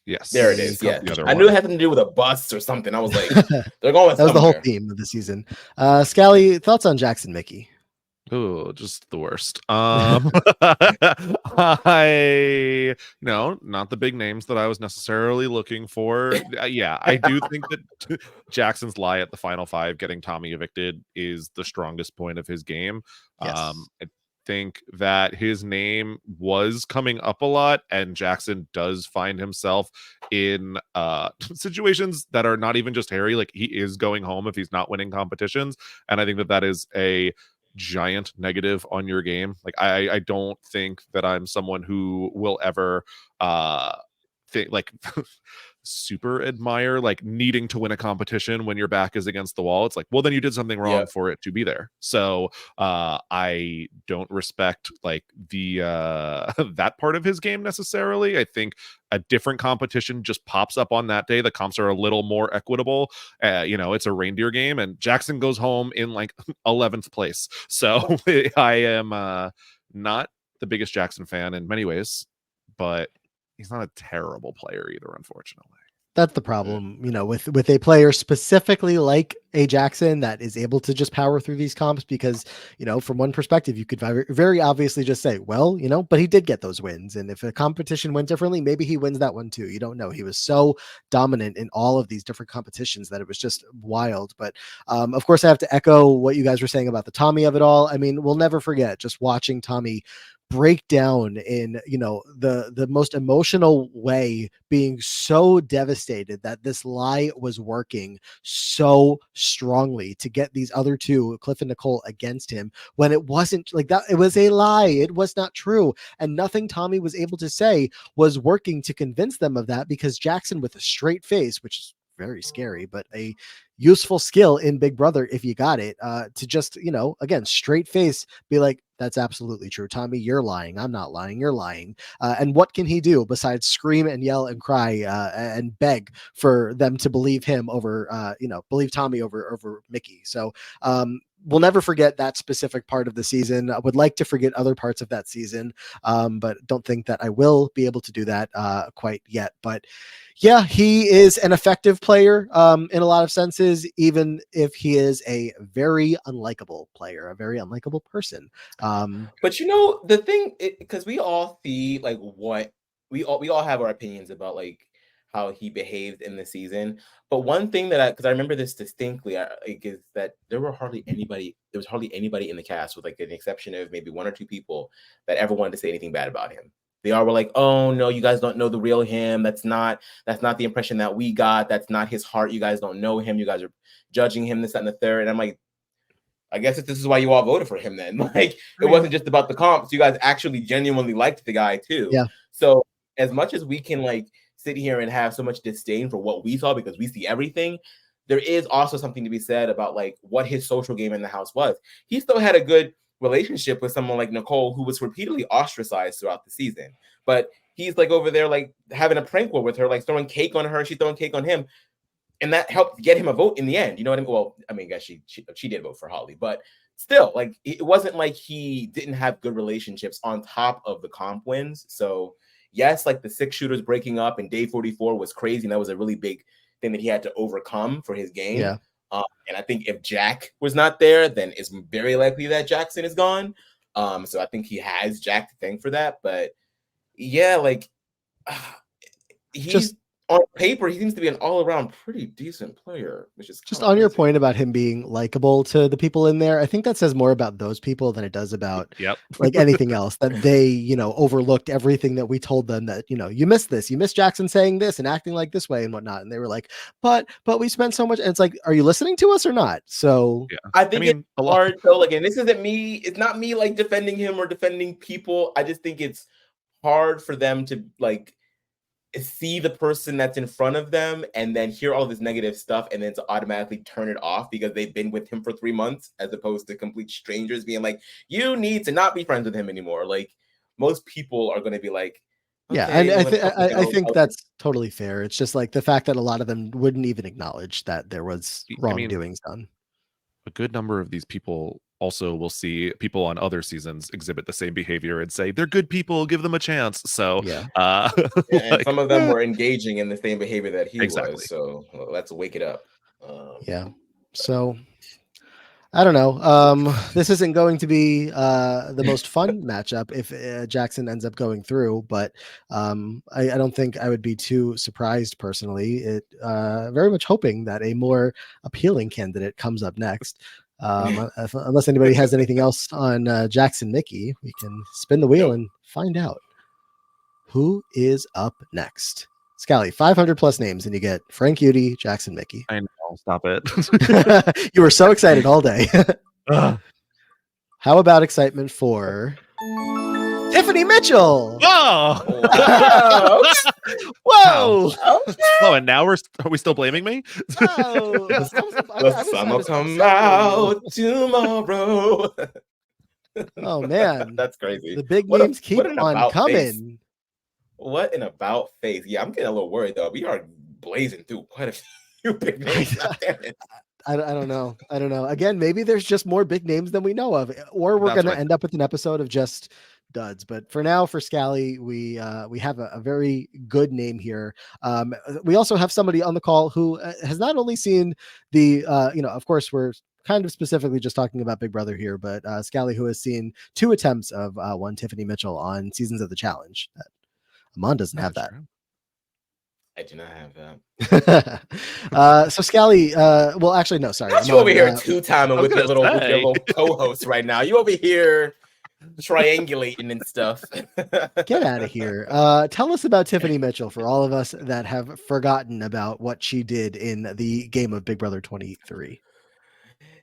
Yes. There it is. Yeah. The other I knew it one. had something to do with a bus or something. I was like, they're going That was the whole somewhere. theme of the season. Scally, thoughts on Jackson Mickey? Oh, just the worst. Not the big names that I was necessarily looking for. Yeah, I do think that Jackson's lie at the final 5, getting Tommy evicted, is the strongest point of his game. Yes. I think that his name was coming up a lot, and Jackson does find himself in situations that are not even just hairy. Like, he is going home if he's not winning competitions, and I think that is a giant negative on your game. Like, I don't think that I'm someone who will ever think like super admire like needing to win a competition when your back is against the wall. It's like, well, then you did something wrong for it to be there. So I don't respect like the that part of his game necessarily. I think a different competition just pops up on that day. The comps are a little more equitable. It's a reindeer game, and Jackson goes home in like 11th place. So I am not the biggest Jackson fan in many ways, but he's not a terrible player either, unfortunately. That's the problem, with a player specifically like a Jackson that is able to just power through these comps, because, from one perspective, you could very obviously just say, well, but he did get those wins. And if a competition went differently, maybe he wins that one too. You don't know. He was so dominant in all of these different competitions that it was just wild. But of course, I have to echo what you guys were saying about the Tommy of it all. I mean, we'll never forget just watching Tommy break down in the most emotional way, being so devastated that this lie was working so strongly to get these other two, Cliff and Nicole, against him, when it wasn't like that. It was a lie. It was not true, and nothing Tommy was able to say was working to convince them of that, because Jackson, with a straight face, which is very scary, but a useful skill in Big Brother if you got it, to just, again, straight face, be like, that's absolutely true, Tommy, you're lying, I'm not lying, you're lying. And what can he do besides scream and yell and cry, and beg for them to believe him over, believe Tommy over Mickey? So we'll never forget that specific part of the season. I would like to forget other parts of that season, but don't think that I will be able to do that quite yet. But yeah, he is an effective player in a lot of senses, even if he is a very unlikable player, a very unlikable person. But the thing, because we all see like what we all have our opinions about like how he behaved in the season. But one thing that because I remember this distinctly, is that there was hardly anybody in the cast, with like an exception of maybe one or two people, that ever wanted to say anything bad about him. They all were like, "Oh no, you guys don't know the real him. That's not the impression that we got. That's not his heart. You guys don't know him. You guys are judging him, this, that, and the third." And I'm like, I guess this is why you all voted for him then. Like, it wasn't just about the comps. You guys actually genuinely liked the guy too. Yeah. So as much as we can like sit here and have so much disdain for what we saw because we see everything, there is also something to be said about like what his social game in the house was. He still had a good relationship with someone like Nicole, who was repeatedly ostracized throughout the season. But he's like over there like having a prank war with her, like throwing cake on her, she's throwing cake on him. And that helped get him a vote in the end. You know what I mean? Well, I mean, I guess she did vote for Holly, but still, like, it wasn't like he didn't have good relationships on top of the comp wins. So yes, like the 6 shooters breaking up in day 44 was crazy, and that was a really big thing that he had to overcome for his game. Yeah. And I think if Jack was not there, then it's very likely that Jackson is gone. So I think he has Jack to thank for that. But yeah, like he's Just on paper, he seems to be an all-around pretty decent player, which is just on your point about him being likable to the people in there. I think that says more about those people than it does about like anything else, that they, you know, overlooked everything that we told them, that, you know, you missed this, you missed Jackson saying this and acting like this way and whatnot. And they were like, but we spent so much. And it's like, are you listening to us or not? So yeah. I think it's hard though. Like, and this isn't me. It's not me like defending him or defending people. I just think it's hard for them to like see the person that's in front of them and then hear all this negative stuff and then to automatically turn it off because they've been with him for 3 months, as opposed to complete strangers being like, you need to not be friends with him anymore. Like, most people are going to be like, okay, yeah, and I think that's totally fair. It's just like the fact that a lot of them wouldn't even acknowledge that there was wrongdoings done. A good number of these people also will see people on other seasons exhibit the same behavior and say they're good people, give them a chance. So yeah, and like, some of them were engaging in the same behavior that he was. So let's wake it up. Yeah. So I don't know. This isn't going to be the most fun matchup if Jackson ends up going through, but I don't think I would be too surprised personally. Very much hoping that a more appealing candidate comes up next. Unless anybody has anything else on Jackson Mickey, we can spin the wheel and find out who is up next. Scally, 500 plus names, and you get Frank, Yudy, Jackson Mickey. I know. Stop it. You were so excited all day. How about excitement for Tiffany Mitchell? Whoa! Whoa! Okay. Oh, and now are we still blaming me? Oh, The sun will come out tomorrow. Oh man, that's crazy. The big names keep on coming. Face. What an about face. Yeah, I'm getting a little worried though. We are blazing through quite a few big names. I don't know. Again, maybe there's just more big names than we know of, or we're going to end up with an episode of just duds. But for now, for Scally, we have a very good name here. We also have somebody on the call who has not only seen the, of course, we're kind of specifically just talking about Big Brother here, but Scally, who has seen 2 attempts of one Tiffany Mitchell on seasons of the challenge. Amon doesn't have that. I do not have that. So Scally, well, actually, no, sorry. You over here two-timing with your little co-host right now. You over here triangulating and stuff. Get out of here. Tell us about Tiffany Mitchell for all of us that have forgotten about what she did in the game of Big Brother 23.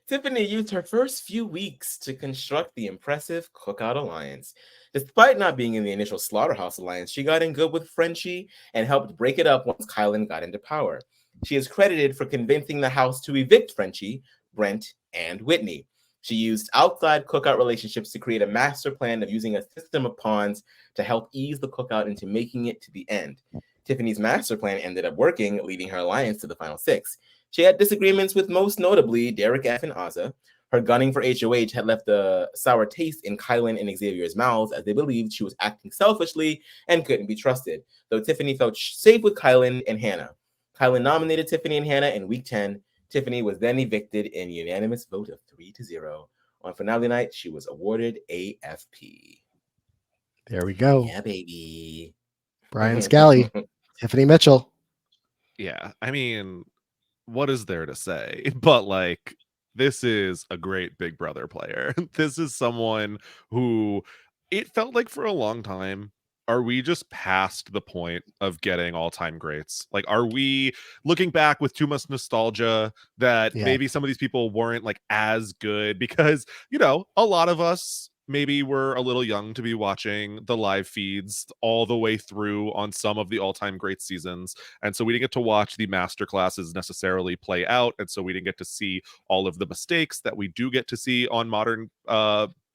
Tiffany used her first few weeks to construct the impressive Cookout Alliance. Despite not being in the initial Slaughterhouse Alliance, she got in good with Frenchie and helped break it up once Kylan got into power. She is credited for convincing the house to evict Frenchie, Brent, and Whitney. She used outside Cookout relationships to create a master plan of using a system of pawns to help ease the Cookout into making it to the end. Tiffany's master plan ended up working, leading her alliance to the final 6. She had disagreements with most notably Derek F. and Azah. Her gunning for HOH had left a sour taste in Kylan and Xavier's mouths, as they believed she was acting selfishly and couldn't be trusted, though Tiffany felt safe with Kylan and Hannah. Kylan nominated Tiffany and Hannah in week 10. Tiffany was then evicted in a unanimous vote of 3-0. On finale night, she was awarded AFP. There we go. Yeah, baby. Brian Scally, Tiffany Mitchell. yeah, I mean, what is there to say? But like, this is a great Big Brother player. This is someone who it felt like for a long time. Are we just past the point of getting all-time greats? Like, are we looking back with too much nostalgia that Yeah. maybe some of these people weren't like as good? Because, you know, a lot of us maybe were a little young to be watching the live feeds all the way through on some of the all-time great seasons, and so we didn't get to watch the master classes necessarily play out, and so we didn't get to see all of the mistakes that we do get to see on modern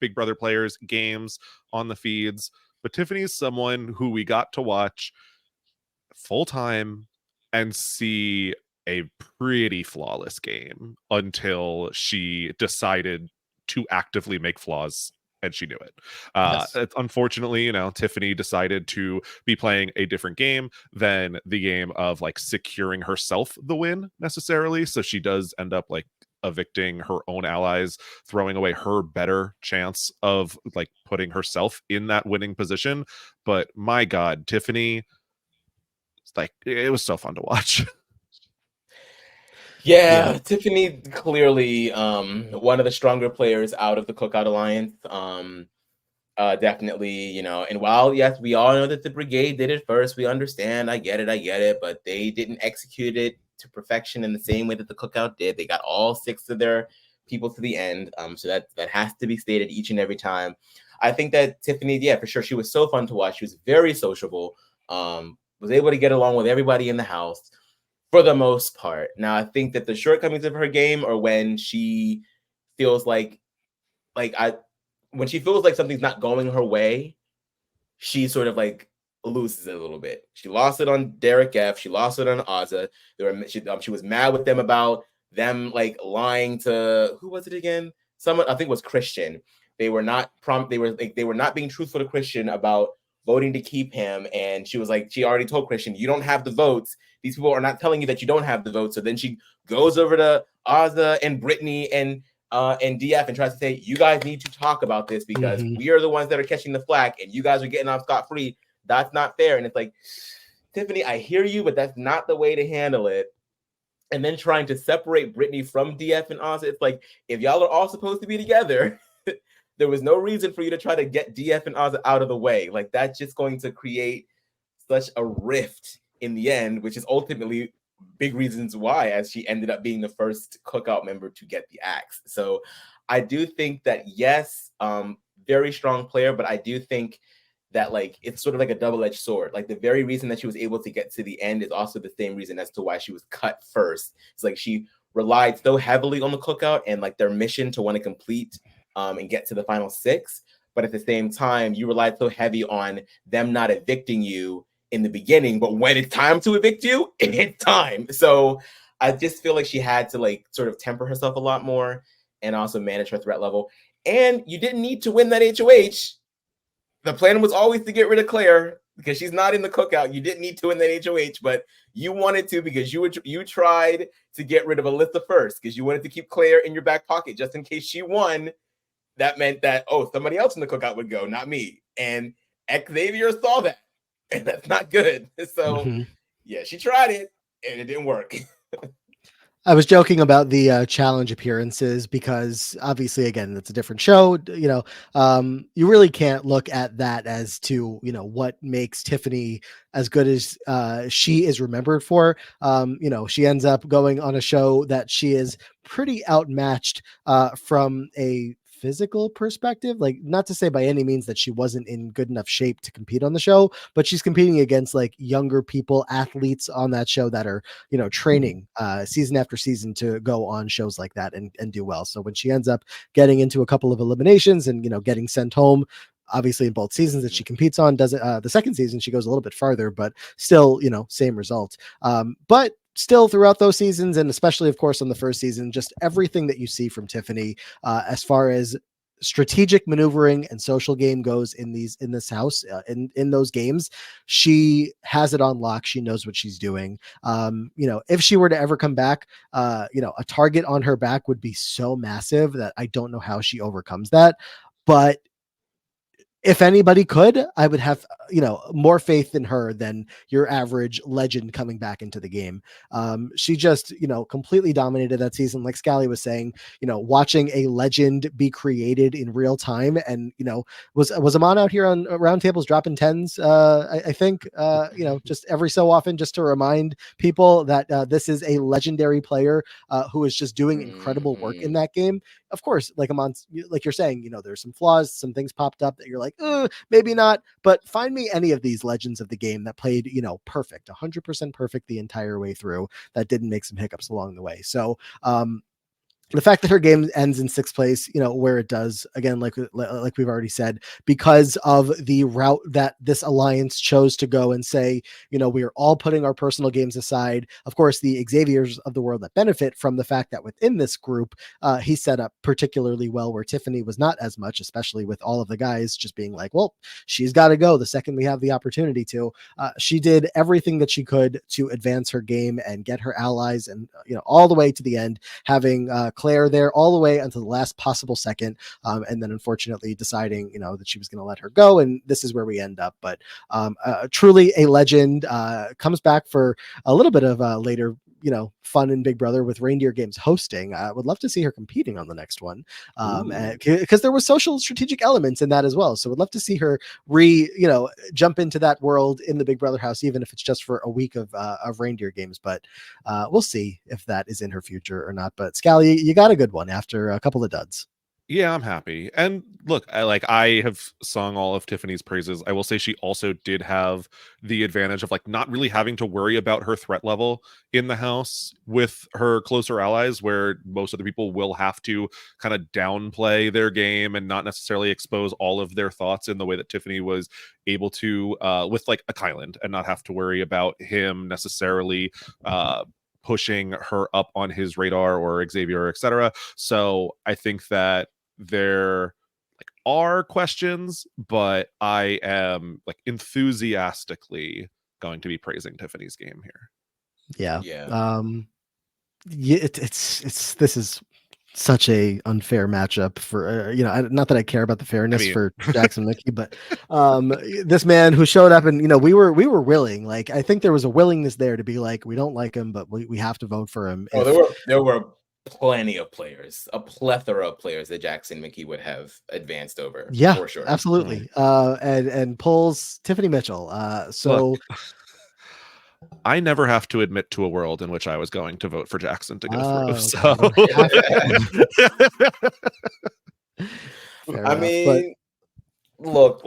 Big Brother players games on the feeds. But Tiffany is someone who we got to watch full time and see a pretty flawless game until she decided to actively make flaws, and she knew it. Yes. Unfortunately, you know, Tiffany decided to be playing a different game than the game of like securing herself the win necessarily. So she does end up like evicting her own allies, throwing away her better chance of like putting herself in that winning position. But my God, Tiffany, like, it was so fun to watch. Yeah, Tiffany clearly one of the stronger players out of the Cookout Alliance. Definitely, you know, and while yes, we all know that the brigade did it first, we understand, I get it, but they didn't execute it to perfection in the same way that the Cookout did. They got all 6 of their people to the end. So that has to be stated each and every time. I think that Tiffany, yeah, for sure, she was so fun to watch. She was very sociable, was able to get along with everybody in the house for the most part. Now, I think that the shortcomings of her game are when she feels like I when she feels like something's not going her way, she sort of like loses it a little bit. She lost it on Derek F. She lost it on Ozza. She was mad with them about them like lying to who was it again? Someone I think it was Christian. They were not they were not being truthful to Christian about voting to keep him. And she was like, she already told Christian, you don't have the votes. These people are not telling you that you don't have the votes. So then she goes over to Ozza and Brittany and DF and tries to say, you guys need to talk about this because we are the ones that are catching the flack and you guys are getting off scot-free. That's not fair. And it's like, Tiffany, I hear you, but that's not the way to handle it. And then trying to separate Brittany from DF and Ozzy, it's like, if y'all are all supposed to be together, there was no reason for you to try to get DF and Ozzy out of the way. Like, that's just going to create such a rift in the end, which is ultimately big reasons why, as she ended up being the first Cookout member to get the axe. So I do think that, yes, very strong player, but I do think that like it's sort of like a double-edged sword. Like the very reason that she was able to get to the end is also the same reason as to why she was cut first. It's like she relied so heavily on the Cookout and like their mission to want to complete and get to the final 6. But at the same time, you relied so heavy on them not evicting you in the beginning, but when it's time to evict you, it's time. So I just feel like she had to like sort of temper herself a lot more and also manage her threat level. And you didn't need to win that HOH. The plan was always to get rid of Claire because she's not in the Cookout. You didn't need to win that HOH, but you wanted to because you tried to get rid of Alyssa first because you wanted to keep Claire in your back pocket just in case she won. That meant that, oh, somebody else in the Cookout would go, not me. And Xavier saw that, and that's not good. So, yeah, she tried it, and it didn't work. I was joking about the challenge appearances because obviously, again, it's a different show. You know, you really can't look at that as to, you know, what makes Tiffany as good as she is remembered for. You know, she ends up going on a show that she is pretty outmatched from a physical perspective. Like, not to say by any means that she wasn't in good enough shape to compete on the show, but she's competing against like younger people, athletes on that show that are, you know, training season after season to go on shows like that and do well. So when she ends up getting into a couple of eliminations and, you know, getting sent home, obviously in both seasons that she competes on, doesn't the second season she goes a little bit farther, but still, you know, same result. But still throughout those seasons, and especially of course on the first season, just everything that you see from Tiffany as far as strategic maneuvering and social game goes in this house, in those games, she has it on lock. She knows what she's doing. You know, if she were to ever come back, you know, a target on her back would be so massive that I don't know how she overcomes that. But if anybody could, I would have, more faith in her than your average legend coming back into the game. She just, completely dominated that season. Like Scally was saying, watching a legend be created in real time, and was Amon out here on round tables dropping tens? I think, just every so often, just to remind people that this is a legendary player who is just doing incredible work in that game. Of course, like like you're saying, there's some flaws, some things popped up that you're like, maybe not, but find me any of these legends of the game that played, perfect, 100% perfect the entire way through, that didn't make some hiccups along the way. So, the fact that her game ends in 6th place, where it does, again, like we've already said, because of the route that this alliance chose to go and say, we are all putting our personal games aside. Of course, the Xaviers of the world that benefit from the fact that within this group, he set up particularly well, where Tiffany was not as much, especially with all of the guys just being like, well, she's got to go the second we have the opportunity to. She did everything that she could to advance her game and get her allies, and all the way to the end, having Claire there all the way until the last possible second, and then unfortunately deciding that she was going to let her go, and this is where we end up. But truly a legend, comes back for a little bit of later fun in Big Brother with Reindeer Games hosting. I would love to see her competing on the next one, because there was social strategic elements in that as well. So would love to see her jump into that world in the Big Brother house, even if it's just for a week of Reindeer Games. But we'll see if that is in her future or not. But Scally, you got a good one after a couple of duds. Yeah, I'm happy. And look, I have sung all of Tiffany's praises. I will say she also did have the advantage of not really having to worry about her threat level in the house with her closer allies, where most of the people will have to kind of downplay their game and not necessarily expose all of their thoughts in the way that Tiffany was able to with a Kyland, and not have to worry about him necessarily pushing her up on his radar, or Xavier, etc. So I think that there are questions, but I am enthusiastically going to be praising Tiffany's game here. Yeah. It's this is such a unfair matchup for not that I care about the fairness for Jackson Mickey, but this man who showed up, and we were willing, I think there was a willingness there to be like, we don't like him, but we have to vote for him. There were plenty of players, a plethora of players that Jackson Mickey would have advanced over. Yeah, for sure. Absolutely. And pulls Tiffany Mitchell. So look, I never have to admit to a world in which I was going to vote for Jackson to go through. I mean, look,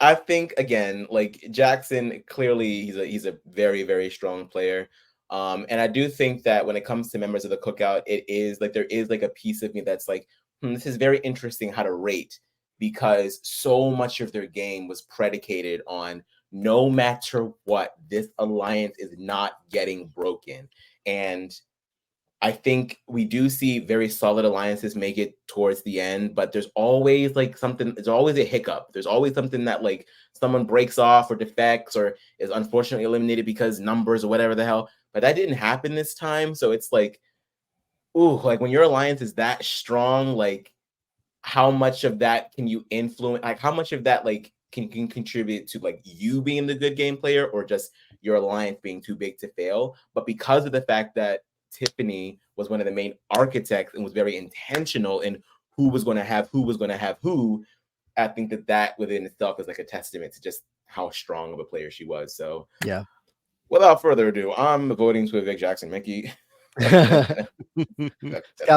I think again, Jackson, clearly he's a very, very strong player. And I do think that when it comes to members of the cookout, it is there is a piece of me that's this is very interesting how to rate, because so much of their game was predicated on, no matter what, this alliance is not getting broken. And I think we do see very solid alliances make it towards the end, but there's always something, there's always a hiccup. There's always something that someone breaks off or defects or is unfortunately eliminated because numbers or whatever the hell. But that didn't happen this time. So it's when your alliance is that strong, how much of that can you influence? How much of that can contribute to you being the good game player, or just your alliance being too big to fail? But because of the fact that Tiffany was one of the main architects and was very intentional in who was going to have who, I think that within itself is a testament to just how strong of a player she was. So yeah. Without further ado, I'm voting to evict Jackson Mickey. Scally,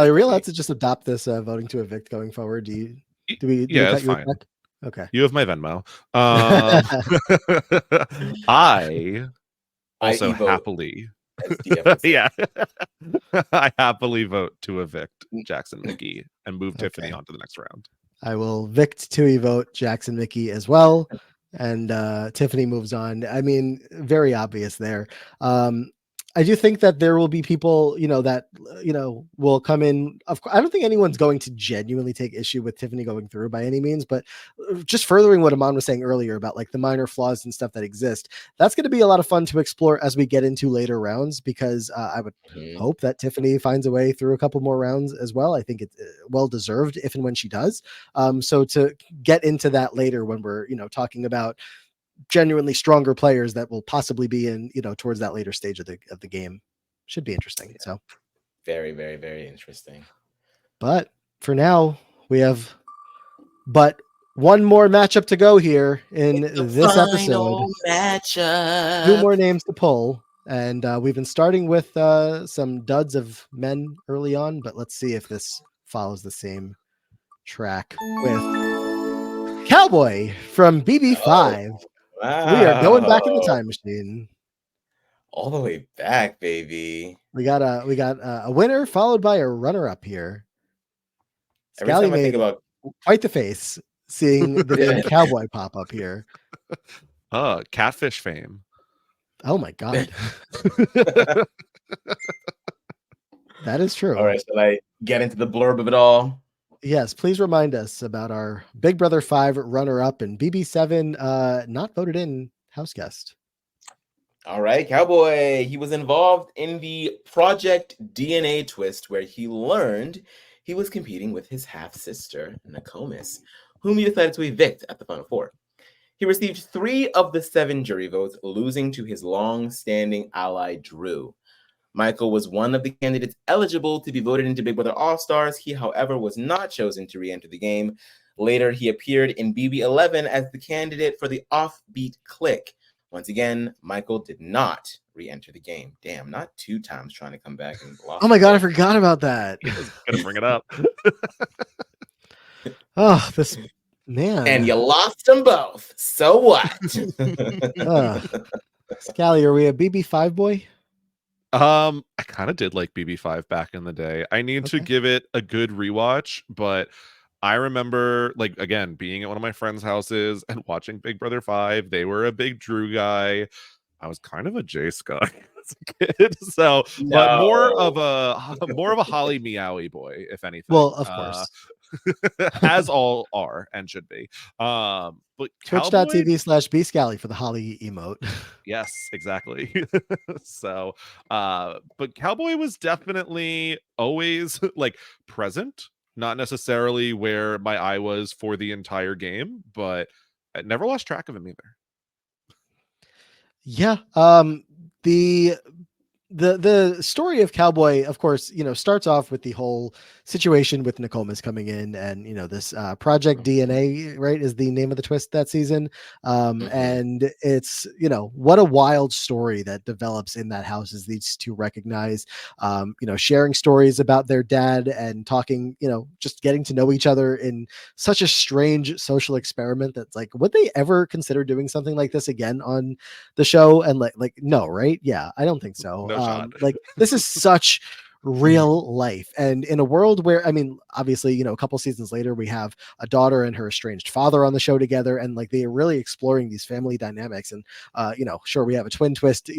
real allowed to just adopt this voting to evict going forward? Do we cut you a check? Okay. You have my Venmo. I also happily I happily vote to evict Jackson Mickey and move Tiffany on to the next round. I will vict to evote Jackson Mickey as well. And Tiffany moves on. I mean, very obvious there. I do think that there will be people, that, will come in. Of course, I don't think anyone's going to genuinely take issue with Tiffany going through by any means, but just furthering what Amon was saying earlier about like the minor flaws and stuff that exist, that's going to be a lot of fun to explore as we get into later rounds, because I would hope that Tiffany finds a way through a couple more rounds as well. I think it's well deserved if and when she does. So to get into that later when we're, talking about genuinely stronger players that will possibly be in, towards that later stage of the game, should be interesting. Yeah. So very, very, very interesting. But for now, we have but one more matchup to go here in this episode. Matchup. 2 more names to pull. And we've been starting with some duds of men early on, but let's see if this follows the same track with Cowboy from BB5. Oh, wow. We are going back in the time machine. All the way back, baby. We got a winner followed by a runner-up here. Every Scally time I think made about quite the face seeing the name Cowboy pop up here. Catfish fame. Oh my god. That is true. All right, shall I get into the blurb of it all? Yes, please remind us about our Big Brother 5 runner-up and BB7 not voted in house guest. All right, Cowboy. He was involved in the Project DNA twist where he learned he was competing with his half-sister, Nokomis, whom he decided to evict at the Final Four. He received 3 of the 7 jury votes, losing to his long-standing ally, Drew. Michael was one of the candidates eligible to be voted into Big Brother All-Stars. He, however, was not chosen to re-enter the game. Later, he appeared in BB11 as the candidate for the Offbeat Clique. Once again, Michael did not re-enter the game. Damn, not 2 times trying to come back and lost. Oh my god, I forgot about that. I was gonna bring it up. Oh, this man. And you lost them both. So what? Scally, are we a BB5 boy? I kind of did like BB5 back in the day. I need to give it a good rewatch, but I remember, like, again, being at one of my friends' houses and watching Big Brother 5. They were a big Drew guy. I was kind of a Jace guy as a kid. So, but more of a Holly Meowie boy, if anything. Well, of course. As all are and should be. But Twitch.tv/bscally for the Holly emote. Yes, exactly. So, but Cowboy was definitely always like present, not necessarily where my eye was for the entire game, but I never lost track of him either. Yeah. The story of Cowboy, of course, starts off with the whole situation with Nokomis coming in, and this Project DNA, right, is the name of the twist that season. And it's what a wild story that develops in that house as these two recognize, sharing stories about their dad and talking, just getting to know each other in such a strange social experiment that's like, would they ever consider doing something like this again on the show? And like no, right? Yeah, I don't think so. No shot. Like this is such real life, and in a world where, I mean, obviously, a couple seasons later we have a daughter and her estranged father on the show together, and like they are really exploring these family dynamics. And sure, we have a twin twist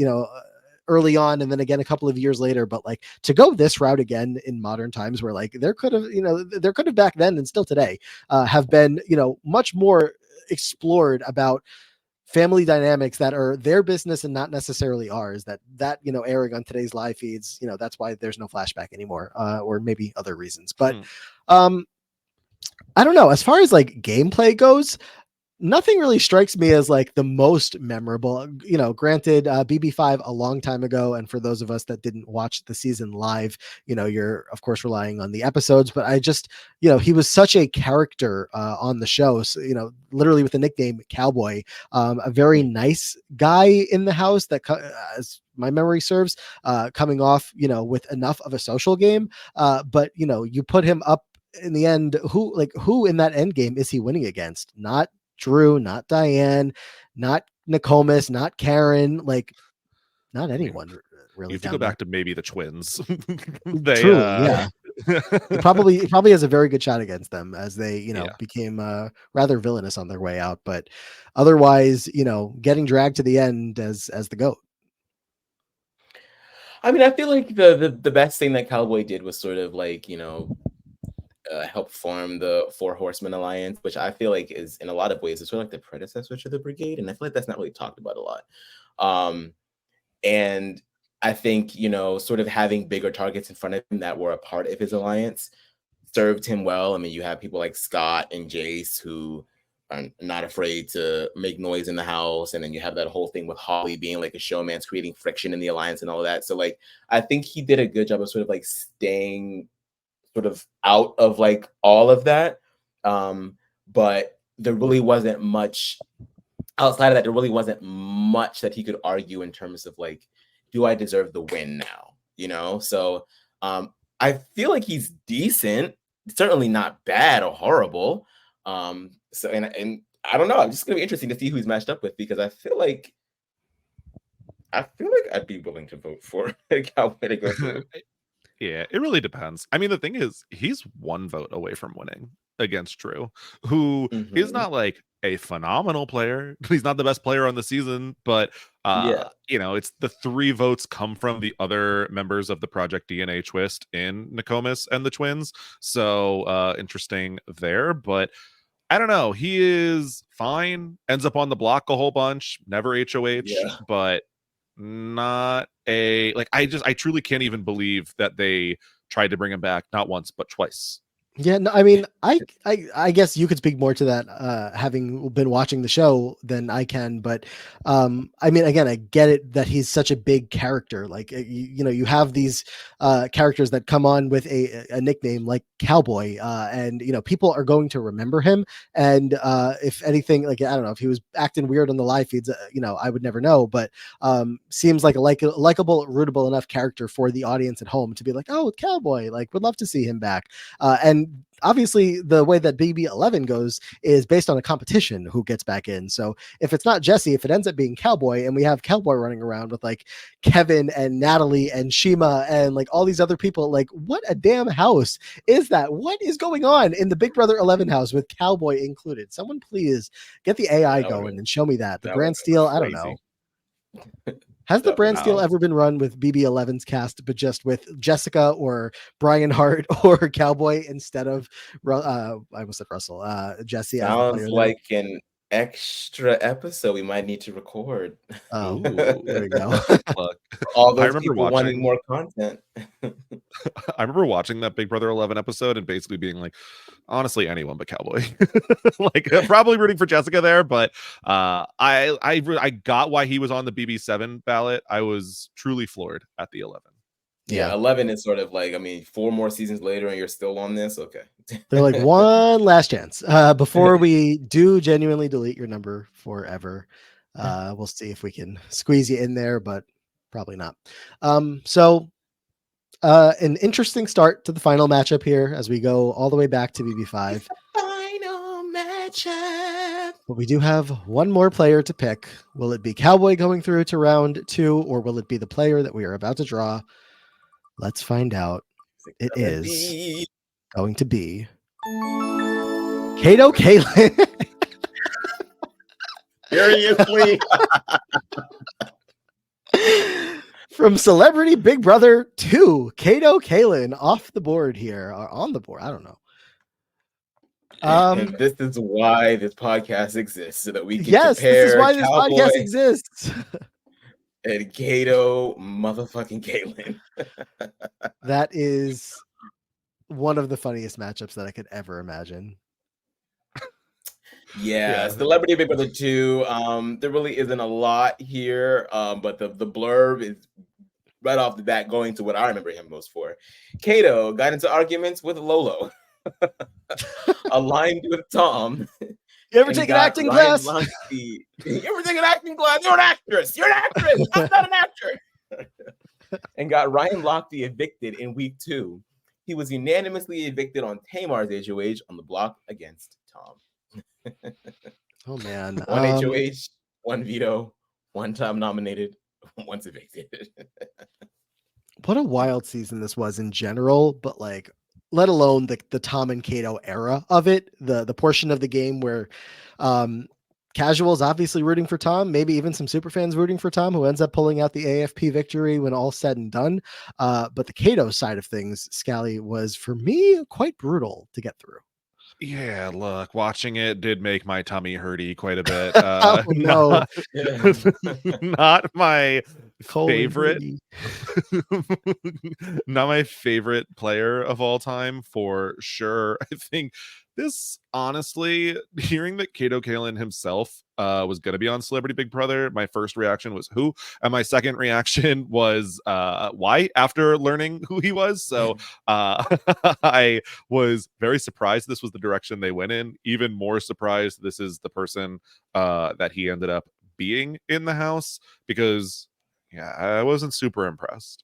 early on, and then again a couple of years later, but like to go this route again in modern times, where like there could have back then and still today have been much more explored about family dynamics that are their business and not necessarily ours, that airing on today's live feeds, that's why there's no flashback anymore, or maybe other reasons. But I don't know, as far as like gameplay goes, nothing really strikes me as like the most memorable. Granted, BB5 a long time ago, and for those of us that didn't watch the season live, you're of course relying on the episodes. But I just, he was such a character on the show. So, literally with the nickname Cowboy, a very nice guy in the house that, as my memory serves, coming off, with enough of a social game. But you put him up in the end. Who in that end game is he winning against? Not Drew, not Diane, not Nokomis, not Karen, like not anyone really. You have to go back to maybe the twins. Truly, yeah. He probably has a very good shot against them, as they became rather villainous on their way out, but otherwise, getting dragged to the end as the GOAT. I mean, I feel like the best thing that Cowboy did was sort of like, help form the Four Horsemen Alliance, which I feel like is in a lot of ways is sort of like the predecessor to the Brigade, and I feel like that's not really talked about a lot. And I think, sort of having bigger targets in front of him that were a part of his alliance served him well. I mean, you have people like Scott and Jace who are not afraid to make noise in the house, and then you have that whole thing with Holly being like a showman's creating friction in the alliance and all of that. So like I think he did a good job of sort of like staying sort of out of like all of that. But there really wasn't much outside of that. There really wasn't much that he could argue in terms of like, do I deserve the win now? So I feel like he's decent, certainly not bad or horrible. So and I don't know. I'm just gonna be interesting to see who he's matched up with, because I feel like I'd be willing to vote for Cowboy to go through. Yeah, it really depends. I mean, the thing is, he's one vote away from winning against Drew, who is not like a phenomenal player. He's not the best player on the season, but it's the 3 votes come from the other members of the Project DNA twist in Nokomis and the twins. So interesting there, but I don't know. He is fine, ends up on the block a whole bunch, never HOH, but not I truly can't even believe that they tried to bring him back not once but twice. Yeah, no, I mean, I guess you could speak more to that, having been watching the show than I can. But I mean, again, I get it that he's such a big character. Like, you have these characters that come on with a nickname like Cowboy, and people are going to remember him. And if anything, like I don't know if he was acting weird on the live feeds, I would never know. But seems like a likable, rootable enough character for the audience at home to be like, oh, Cowboy, like would love to see him back. And obviously the way that BB11 goes is based on a competition who gets back in. So if it's not Jesse, if it ends up being Cowboy and we have Cowboy running around with like Kevin and Natalie and Shima and like all these other people, like what a damn house is that? What is going on in the Big Brother 11 house with Cowboy included? Someone please get the AI going and show me that. The Brand Steel, I don't know. Has the Brand Steel ever been run with BB11's cast, but just with Jessica or Brian Hart or Cowboy instead of, I almost said Russell, Jesse? Sounds like an extra episode we might need to record. Oh, there we go. Look, all those people wanting more content. I remember watching that Big Brother 11 episode and basically being like, honestly, anyone but Cowboy. Like probably rooting for Jessica there, but I got why he was on the BB7 ballot. I was truly floored at the 11. Yeah, 11 is sort of like, I mean, 4 more seasons later and you're still on this. Okay. They're like one last chance before we do genuinely delete your number forever. We'll see if we can squeeze you in there, but probably not. So an interesting start to the final matchup here as we go all the way back to BB5. Final matchup. But we do have one more player to pick. Will it be Cowboy going through to round 2, or will it be the player that we are about to draw? Let's find out. It is going to be Kato Kaelin. Seriously. From Celebrity Big Brother 2, Kato Kaelin off the board here, or on the board. I don't know. And this is why this podcast exists, so that we can compare. This is why this Cowboy podcast exists. And Kato motherfucking Kaelin. That is one of the funniest matchups that I could ever imagine. Yeah, Celebrity Big Brother 2. There really isn't a lot here, but the blurb is right off the bat going to what I remember him most for. Kato got into arguments with Lolo, aligned with Tom. You ever take an acting class? You ever take an acting class? You're an actress. You're an actress. I'm not an actor. And got Ryan Lochte evicted in week 2. He was unanimously evicted on Tamar's HOH on the block against Tom. Oh man. 1 HOH, 1 veto, 1 time nominated, once evicted. What a wild season this was in general, but like let alone the Tom and Kato era of it, the portion of the game where casuals obviously rooting for Tom, maybe even some super fans rooting for Tom, who ends up pulling out the AFP victory when all said and done. But the Kato side of things, Scally, was for me quite brutal to get through. Yeah, look, watching it did make my tummy hurty quite a bit. Oh no, Not my colon favorite, hurty. not my favorite player of all time for sure. I think this, honestly, hearing that Kato Kalin himself was going to be on Celebrity Big Brother, my first reaction was who, and my second reaction was why, after learning who he was. So I was very surprised this was the direction they went in. Even more surprised this is the person that he ended up being in the house, because yeah, I wasn't super impressed.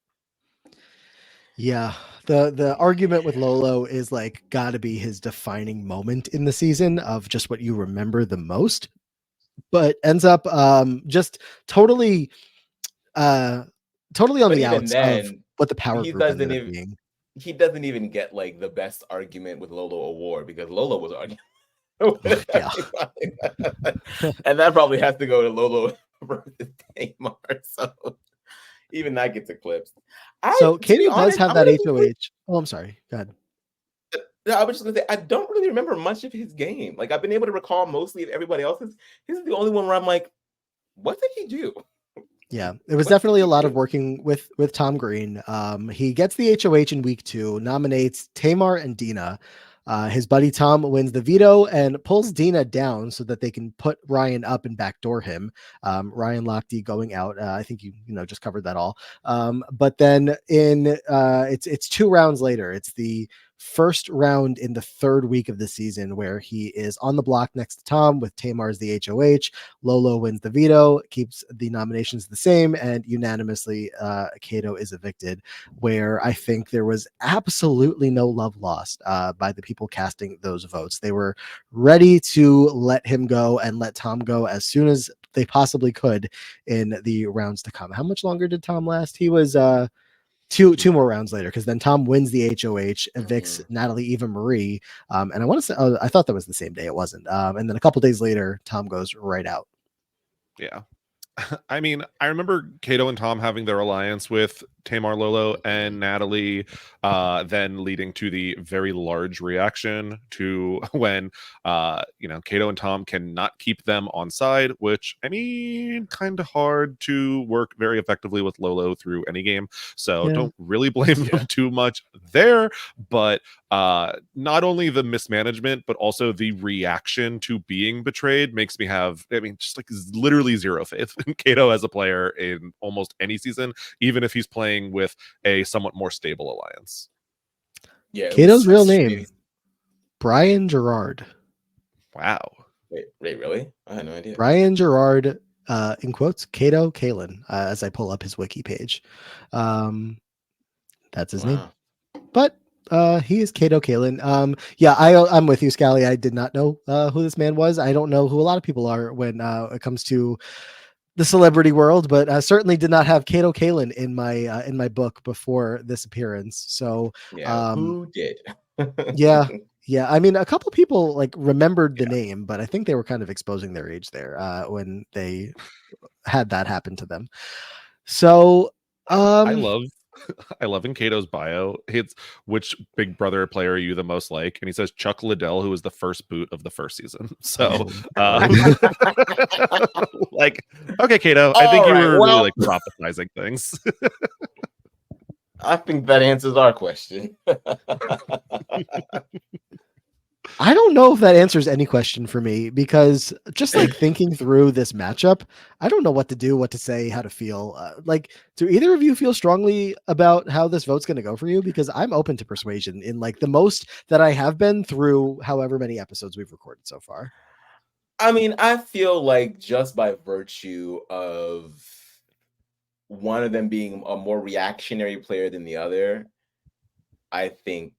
Yeah, the argument with Lolo is like got to be his defining moment in the season of just what you remember the most, but ends up just totally totally on But the even outs of then, what the power he group doesn't ended up even being. he doesn't even get like the best argument with Lolo Award, because Lolo was arguing. Yeah. And that probably has to go to Lolo versus Tamar. So even that gets eclipsed. So To be Kato does honest, have I'm that gonna be HOH. Oh, I'm sorry. Go ahead. no, I was just gonna say I don't really remember much of his game. Like, I've been able to recall mostly of everybody else's. This is the only one where I'm like, what did he do? Yeah, it was What did definitely a he lot of do? working with Tom Green. He gets the HOH in week 2, nominates Tamar and Dina. His buddy Tom wins the veto and pulls Dina down so that they can put Ryan up and backdoor him. Ryan Lochte going out. I think you just covered that all. But then in it's 2 rounds later. It's the first round in the 3rd week of the season where he is on the block next to Tom with Tamar as the HOH. Lolo wins the veto, keeps the nominations the same, and unanimously Kato is evicted, where I think there was absolutely no love lost by the people casting those votes. They were ready to let him go and let Tom go as soon as they possibly could in the rounds to come. How much longer did Tom last? He was two more rounds later, because then Tom wins the HOH, evicts Natalie, Eva Marie, and I want to say, I thought that was the same day. It wasn't. And then a couple days later, Tom goes right out. Yeah. I mean, I remember Kato and Tom having their alliance with Tamar, Lolo, and Natalie, then leading to the very large reaction to when, Kato and Tom cannot keep them on side, which, I mean, kind of hard to work very effectively with Lolo through any game. So Yeah. don't really blame them too much there. But not only the mismanagement, but also the reaction to being betrayed makes me have, just like literally zero faith in Kato as a player in almost any season, even if he's playing with a somewhat more stable alliance. Yeah, Kato's real name, Brian Gerard. Wow. Wait, really? I had no idea. Brian Gerard, in quotes, Kato Kalin, as I pull up his wiki page. That's his name. But he is Kato Kalin. I'm with you, Scally. I did not know who this man was. I don't know who a lot of people are when it comes to the celebrity world, but I certainly did not have Kato Kalin in my book before this appearance. So who did? yeah. I mean, a couple people like remembered the name, but I think they were kind of exposing their age there when they had that happen to them. So I love in Kato's bio, it's which Big Brother player are you the most like? And he says Chuck Liddell, who was the first boot of the first season. So like, okay, Kato, I think you were really like prophesizing things. I think that answers our question. I don't know if that answers any question for me, because just like thinking through this matchup, I don't know what to do, what to say, how to feel. Do either of you feel strongly about how this vote's going to go for you? Because I'm open to persuasion in like the most that I have been through however many episodes we've recorded so far. I mean, I feel like just by virtue of one of them being a more reactionary player than the other, I think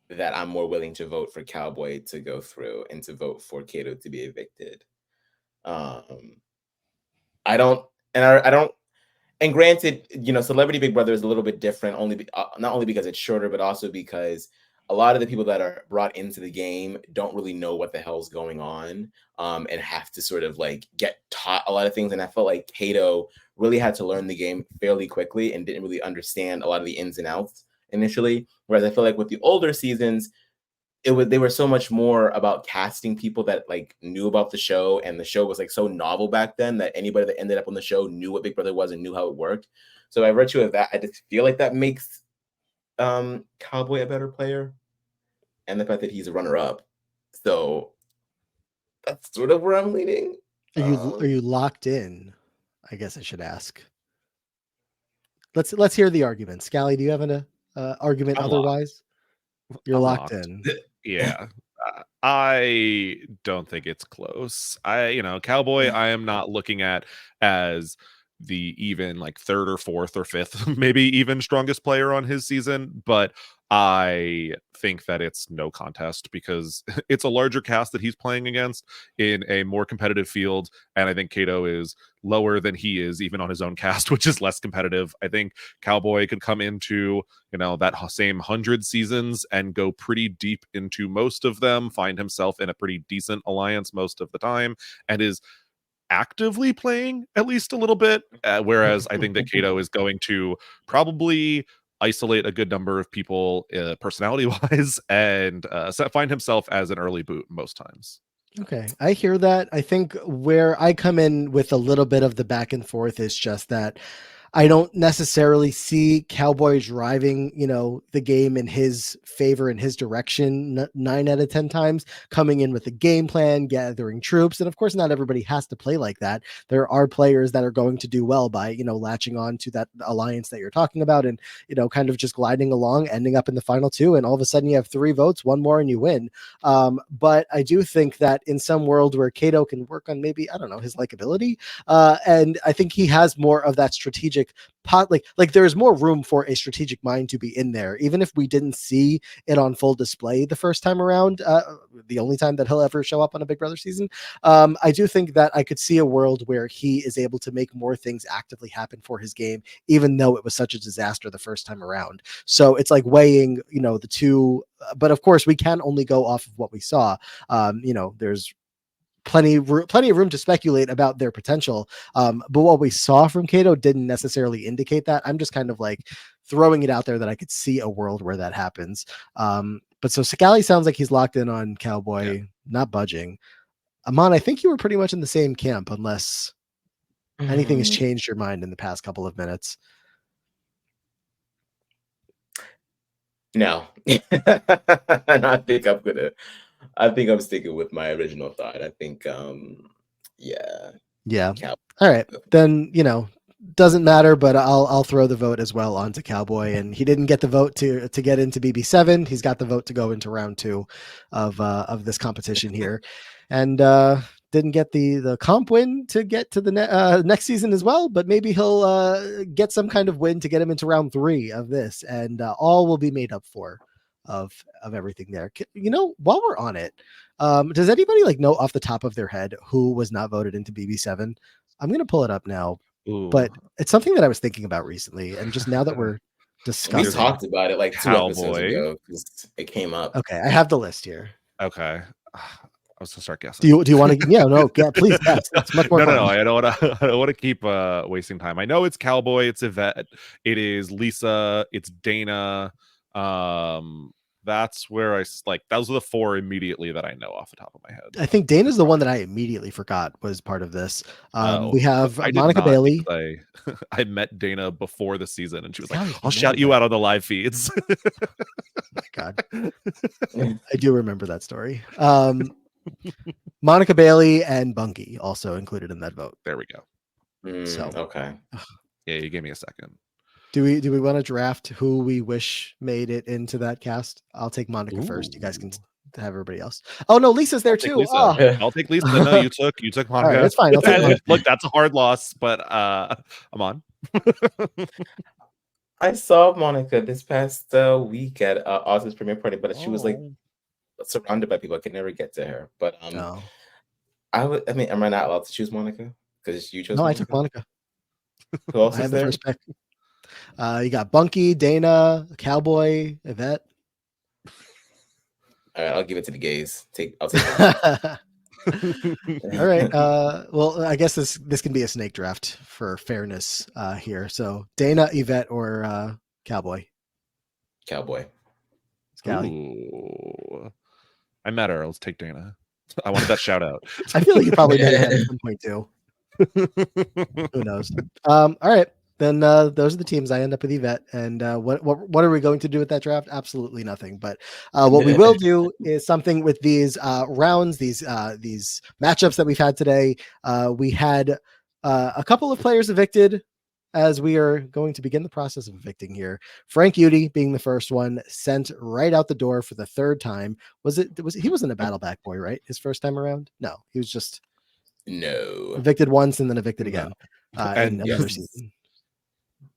that I'm more willing to vote for Cowboy to go through and to vote for Kato to be evicted. I don't, and granted, Celebrity Big Brother is a little bit different, not only because it's shorter, but also because a lot of the people that are brought into the game don't really know what the hell's going on, and have to sort of like get taught a lot of things. And I felt like Kato really had to learn the game fairly quickly and didn't really understand a lot of the ins and outs initially. Whereas I feel like with the older seasons, they were so much more about casting people that like knew about the show, and the show was like so novel back then that anybody that ended up on the show knew what Big Brother was and knew how it worked. So by virtue of that, I just feel like that makes Cowboy a better player, and the fact that he's a runner-up. So that's sort of where I'm leaning. Are you locked in? I guess I should ask. Let's hear the argument. Scally, do you have an argument I'm otherwise? You're I'm locked locked. in. Yeah. I don't think it's close. Cowboy, I am not looking at as the even like third or fourth or fifth, maybe even strongest player on his season, but I think that it's no contest because it's a larger cast that he's playing against in a more competitive field. And I think Kato is lower than he is even on his own cast, which is less competitive. I think Cowboy could come into, that same 100 seasons and go pretty deep into most of them, find himself in a pretty decent alliance most of the time, and is actively playing at least a little bit. Whereas I think that Kato is going to probably isolate a good number of people personality wise and find himself as an early boot most times. Okay, I hear that. I think where I come in with a little bit of the back and forth is just that I don't necessarily see Cowboy driving, the game in his favor, in his direction 9 out of 10 times, coming in with a game plan, gathering troops. And of course, not everybody has to play like that. There are players that are going to do well by, latching on to that alliance that you're talking about and, kind of just gliding along, ending up in the final two. And all of a sudden you have 3 votes, 1 more and you win. But I do think that in some world where Kato can work on maybe, I don't know, his likability, and I think he has more of that strategic pot, like there's more room for a strategic mind to be in there, even if we didn't see it on full display the first time around, the only time that he'll ever show up on a Big Brother season. I do think that I could see a world where he is able to make more things actively happen for his game, even though it was such a disaster the first time around. So it's like weighing, the two, but of course we can only go off of what we saw. There's plenty of room to speculate about their potential. But what we saw from Kato didn't necessarily indicate that. I'm just kind of like throwing it out there that I could see a world where that happens. But so Scally sounds like he's locked in on Cowboy, not budging. Amon, I think you were pretty much in the same camp, unless anything has changed your mind in the past couple of minutes. No. And I think I'm sticking with my original thought. I think Yeah. All right. Then, doesn't matter, but I'll throw the vote as well onto Cowboy. And he didn't get the vote to get into BB7. He's got the vote to go into round 2 of this competition here. And didn't get the comp win to get to the next season as well, but maybe he'll get some kind of win to get him into round 3 of this, and all will be made up for of everything there. While we're on it, does anybody know off the top of their head who was not voted into BB7? I'm gonna pull it up now. Ooh. But it's something that I was thinking about recently, and just now that we're discussing, we talked about it like 2 episodes ago because it came up. Okay, I have the list here. Okay. I was gonna start guessing. Do you want to? Yeah, no, please guess. It's much more. No. I don't want to keep wasting time. I know it's Cowboy, it's Yvette, it is Lisa, it's Dana. That's where those are the 4 immediately that I know off the top of my head. I think Dana's the one that I immediately forgot was part of this. We have Monica Bailey. I met Dana before the season, and she was Golly, like, "I'll shout you out on the live feeds." My God, I do remember that story. Monica Bailey and Bungie also included in that vote. There we go. So okay, yeah, you gave me a second. Do we want to draft who we wish made it into that cast? I'll take Monica first. You guys can have everybody else. Oh no, Lisa's there too. Lisa. Oh. I'll take Lisa. No, you took Monica. All right, that's fine. I'll take Monica. Look, that's a hard loss, but I'm on. I saw Monica this past week at Oz's premiere party, but she was surrounded by people. I could never get to her. But no. am I not allowed to choose Monica? Because you chose. No, Monica? I took Monica. Who else I is there? You got Bungie, Dana, Cowboy, Yvette. All right, I'll give it to the gays. I'll take it. All right. Well, I guess this can be a snake draft for fairness here. So Dana, Yvette, or Cowboy? Cowboy. Scally. Ooh. I met her. Let's take Dana. I wanted that shout out. I feel like you probably met Yvette at some point too. Who knows? All right. Then those are the teams. I end up with Yvette. And what are we going to do with that draft? Absolutely nothing. But what we will do is something with these rounds, these matchups that we've had today. We had a couple of players evicted as we are going to begin the process of evicting here. Frank Yudy being the first one, sent right out the door for the third time. He wasn't a battle back boy, right? His first time around? No, he was just evicted once and then evicted again in another season.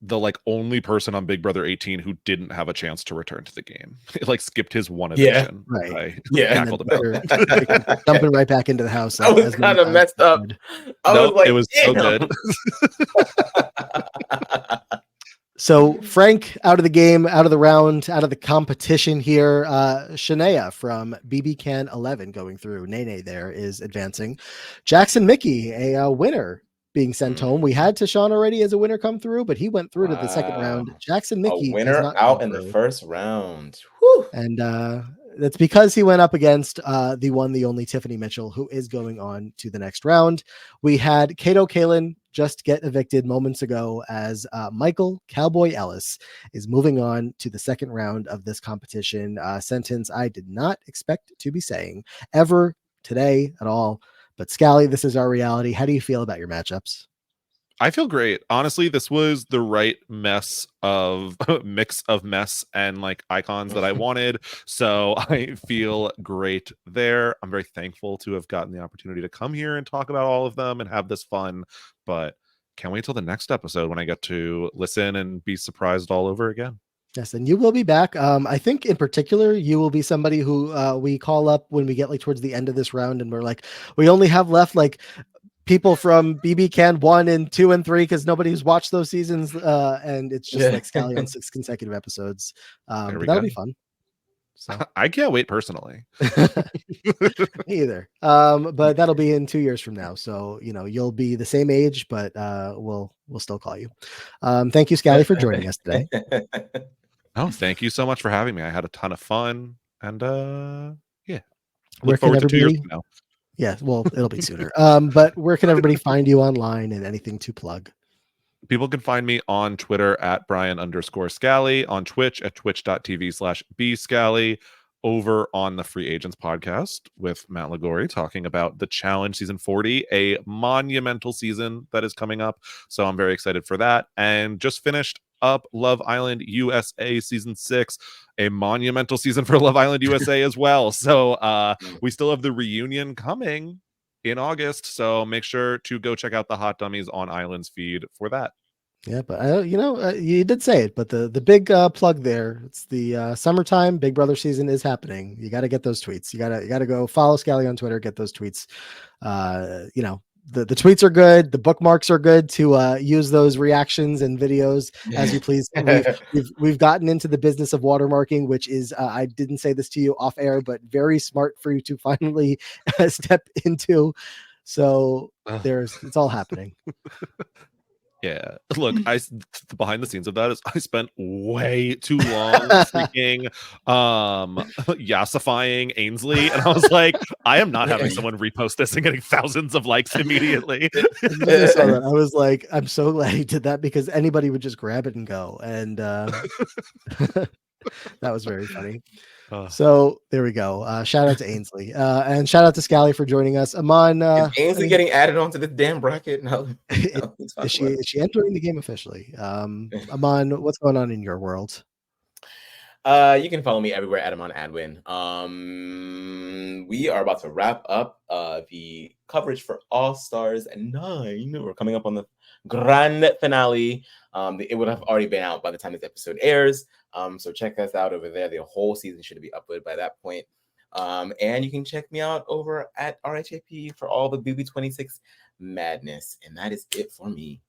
The only person on Big Brother 18 who didn't have a chance to return to the game. It skipped his one eviction. Right. Cackled about. Jumping right back into the house. I was kind of messed up. It was so good. So Frank out of the game, out of the round, out of the competition here. Shania from BB Can 11 going through. Nene there is advancing. Jackson Mickey, a winner, being sent home. We had Tashawn already as a winner come through, but he went through to the second round. Jackson Mickey, a winner out in the first round. Whew. And that's because he went up against the one, the only Tiffany Mitchell, who is going on to the next round. We had Kato Kalin just get evicted moments ago as Michael Cowboy Ellis is moving on to the second round of this competition. Sentence I did not expect to be saying ever today at all. But Scally, this is our reality. How do you feel about your matchups? I feel great. Honestly, this was the right mix of mess and icons that I wanted. So I feel great there. I'm very thankful to have gotten the opportunity to come here and talk about all of them and have this fun. But can't wait till the next episode when I get to listen and be surprised all over again. Yes, and you will be back. I think in particular, you will be somebody who we call up when we get towards the end of this round, and we're we only have left people from BB Can 1 and 2 and 3 because nobody's watched those seasons, and it's just Scally on 6 consecutive episodes. That'll be fun. So I can't wait personally. Me either. But that'll be in 2 years from now. So you'll be the same age, but we'll still call you. Thank you, Scally, for joining us today. Oh, thank you so much for having me. I had a ton of fun, and Look forward to 2 years from now. Yeah, well, it'll be sooner. But where can everybody find you online and anything to plug? People can find me on Twitter at Brian_Scally, on Twitch at twitch.tv/bscally, over on the Free Agents podcast with Matt Lagori talking about the Challenge Season 40, a monumental season that is coming up. So I'm very excited for that. And just finished up Love Island USA Season 6, a monumental season for Love Island USA as well. So we still have the reunion coming in August, so make sure to go check out the Hot Dummies on Island's feed for that. Yeah, but you did say it, but the big plug there, it's the summertime Big Brother season is happening. You got to get those tweets. You gotta go follow Scally on Twitter, get those tweets. The tweets are good. The bookmarks are good to use those reactions and videos as you please. We've gotten into the business of watermarking, which is, I didn't say this to you off air, but very smart for you to finally step into. So it's all happening. Yeah, look, the behind the scenes of that is I spent way too long freaking yassifying Ainsley, and I was like, I am not having someone repost this and getting thousands of likes immediately. I was like, I'm so glad he did that because anybody would just grab it and go, and that was very funny. So there we go. Shout out to Ainsley, and shout out to Scally for joining us. Amon, is Ainsley getting added onto this damn bracket? No, is she entering the game officially? Amon, what's going on in your world? You can follow me everywhere at Amon Adwin. We are about to wrap up the coverage for All Stars 9. We're coming up on the grand finale. It would have already been out by the time this episode airs. So check us out over there. The whole season should be uploaded by that point. And you can check me out over at RHAP for all the BB26 madness. And that is it for me.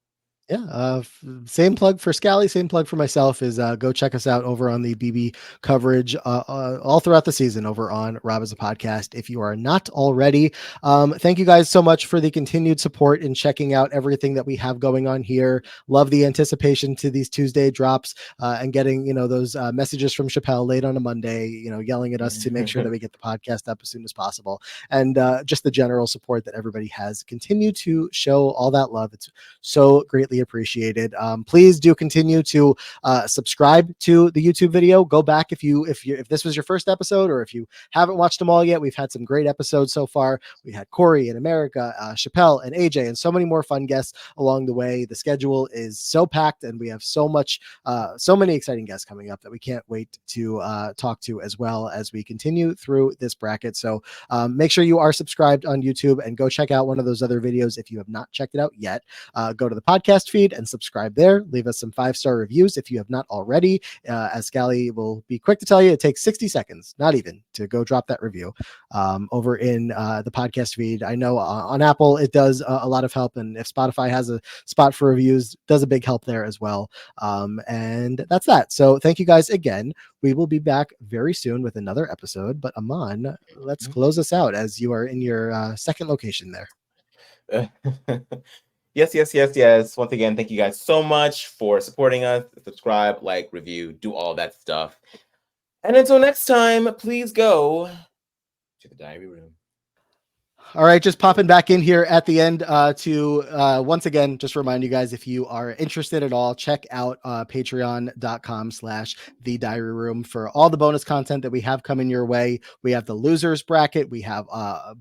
Yeah, same plug for Scally, same plug for myself is go check us out over on the BB coverage all throughout the season over on Rob as a Podcast. If you are not already, thank you guys so much for the continued support in checking out everything that we have going on here. Love the anticipation to these Tuesday drops and getting, those messages from Chappelle late on a Monday, yelling at us to make sure that we get the podcast up as soon as possible. And just the general support that everybody has. Continue to show all that love. It's so greatly appreciated. Please do continue to subscribe to the YouTube video. Go back if this was your first episode, or if you haven't watched them all yet. We've had some great episodes so far. We had Corey and America, Chappelle and AJ, and so many more fun guests along the way. The schedule is so packed, and we have so many exciting guests coming up that we can't wait to talk to, as well as we continue through this bracket. So make sure you are subscribed on YouTube and go check out one of those other videos if you have not checked it out yet. Go to the podcast feed and subscribe there. Leave us some 5-star reviews if you have not already. As Scally will be quick to tell you, it takes 60 seconds, not even, to go drop that review over in the podcast feed. I know on Apple it does a lot of help, and if Spotify has a spot for reviews, does a big help there as well. And that's that. So thank you guys again. We will be back very soon with another episode. But Aman, let's close us out as you are in your second location there. Yes. Once again, thank you guys so much for supporting us. Subscribe, like, review, do all that stuff. And until next time, please go to the diary room. All right, just popping back in here at the end to once again, just remind you guys, if you are interested at all, check out patreon.com/the diary room for all the bonus content that we have coming your way. We have the losers bracket. We have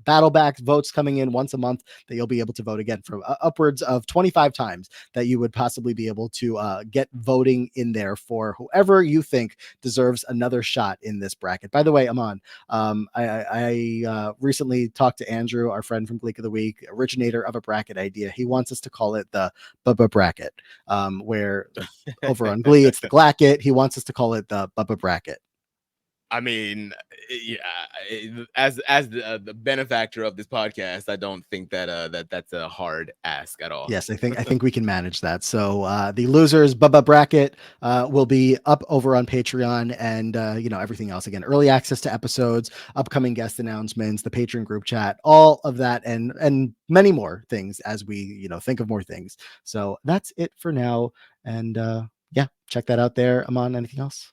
battle back votes coming in once a month that you'll be able to vote again from upwards of 25 times that you would possibly be able to get voting in there for whoever you think deserves another shot in this bracket. By the way, Aman, I recently talked to Andrew, our friend from Gleek of the Week, originator of a bracket idea. He wants us to call it the Bubba bracket, where over on Glee it's the Glacket. He wants us to call it the Bubba bracket. I mean, yeah, as the benefactor of this podcast, I don't think that that's a hard ask at all. Yes, I think we can manage that. So the losers Bubba bracket will be up over on Patreon, and everything else, again, early access to episodes, upcoming guest announcements, the Patreon group chat, all of that, and many more things as we think of more things. So that's it for now, and yeah, check that out there. Aman, anything else?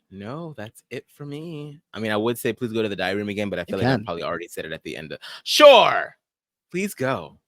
No, that's it for me. I mean, I would say please go to the diary room again, but I feel like I probably already said it at the end. Sure, please go.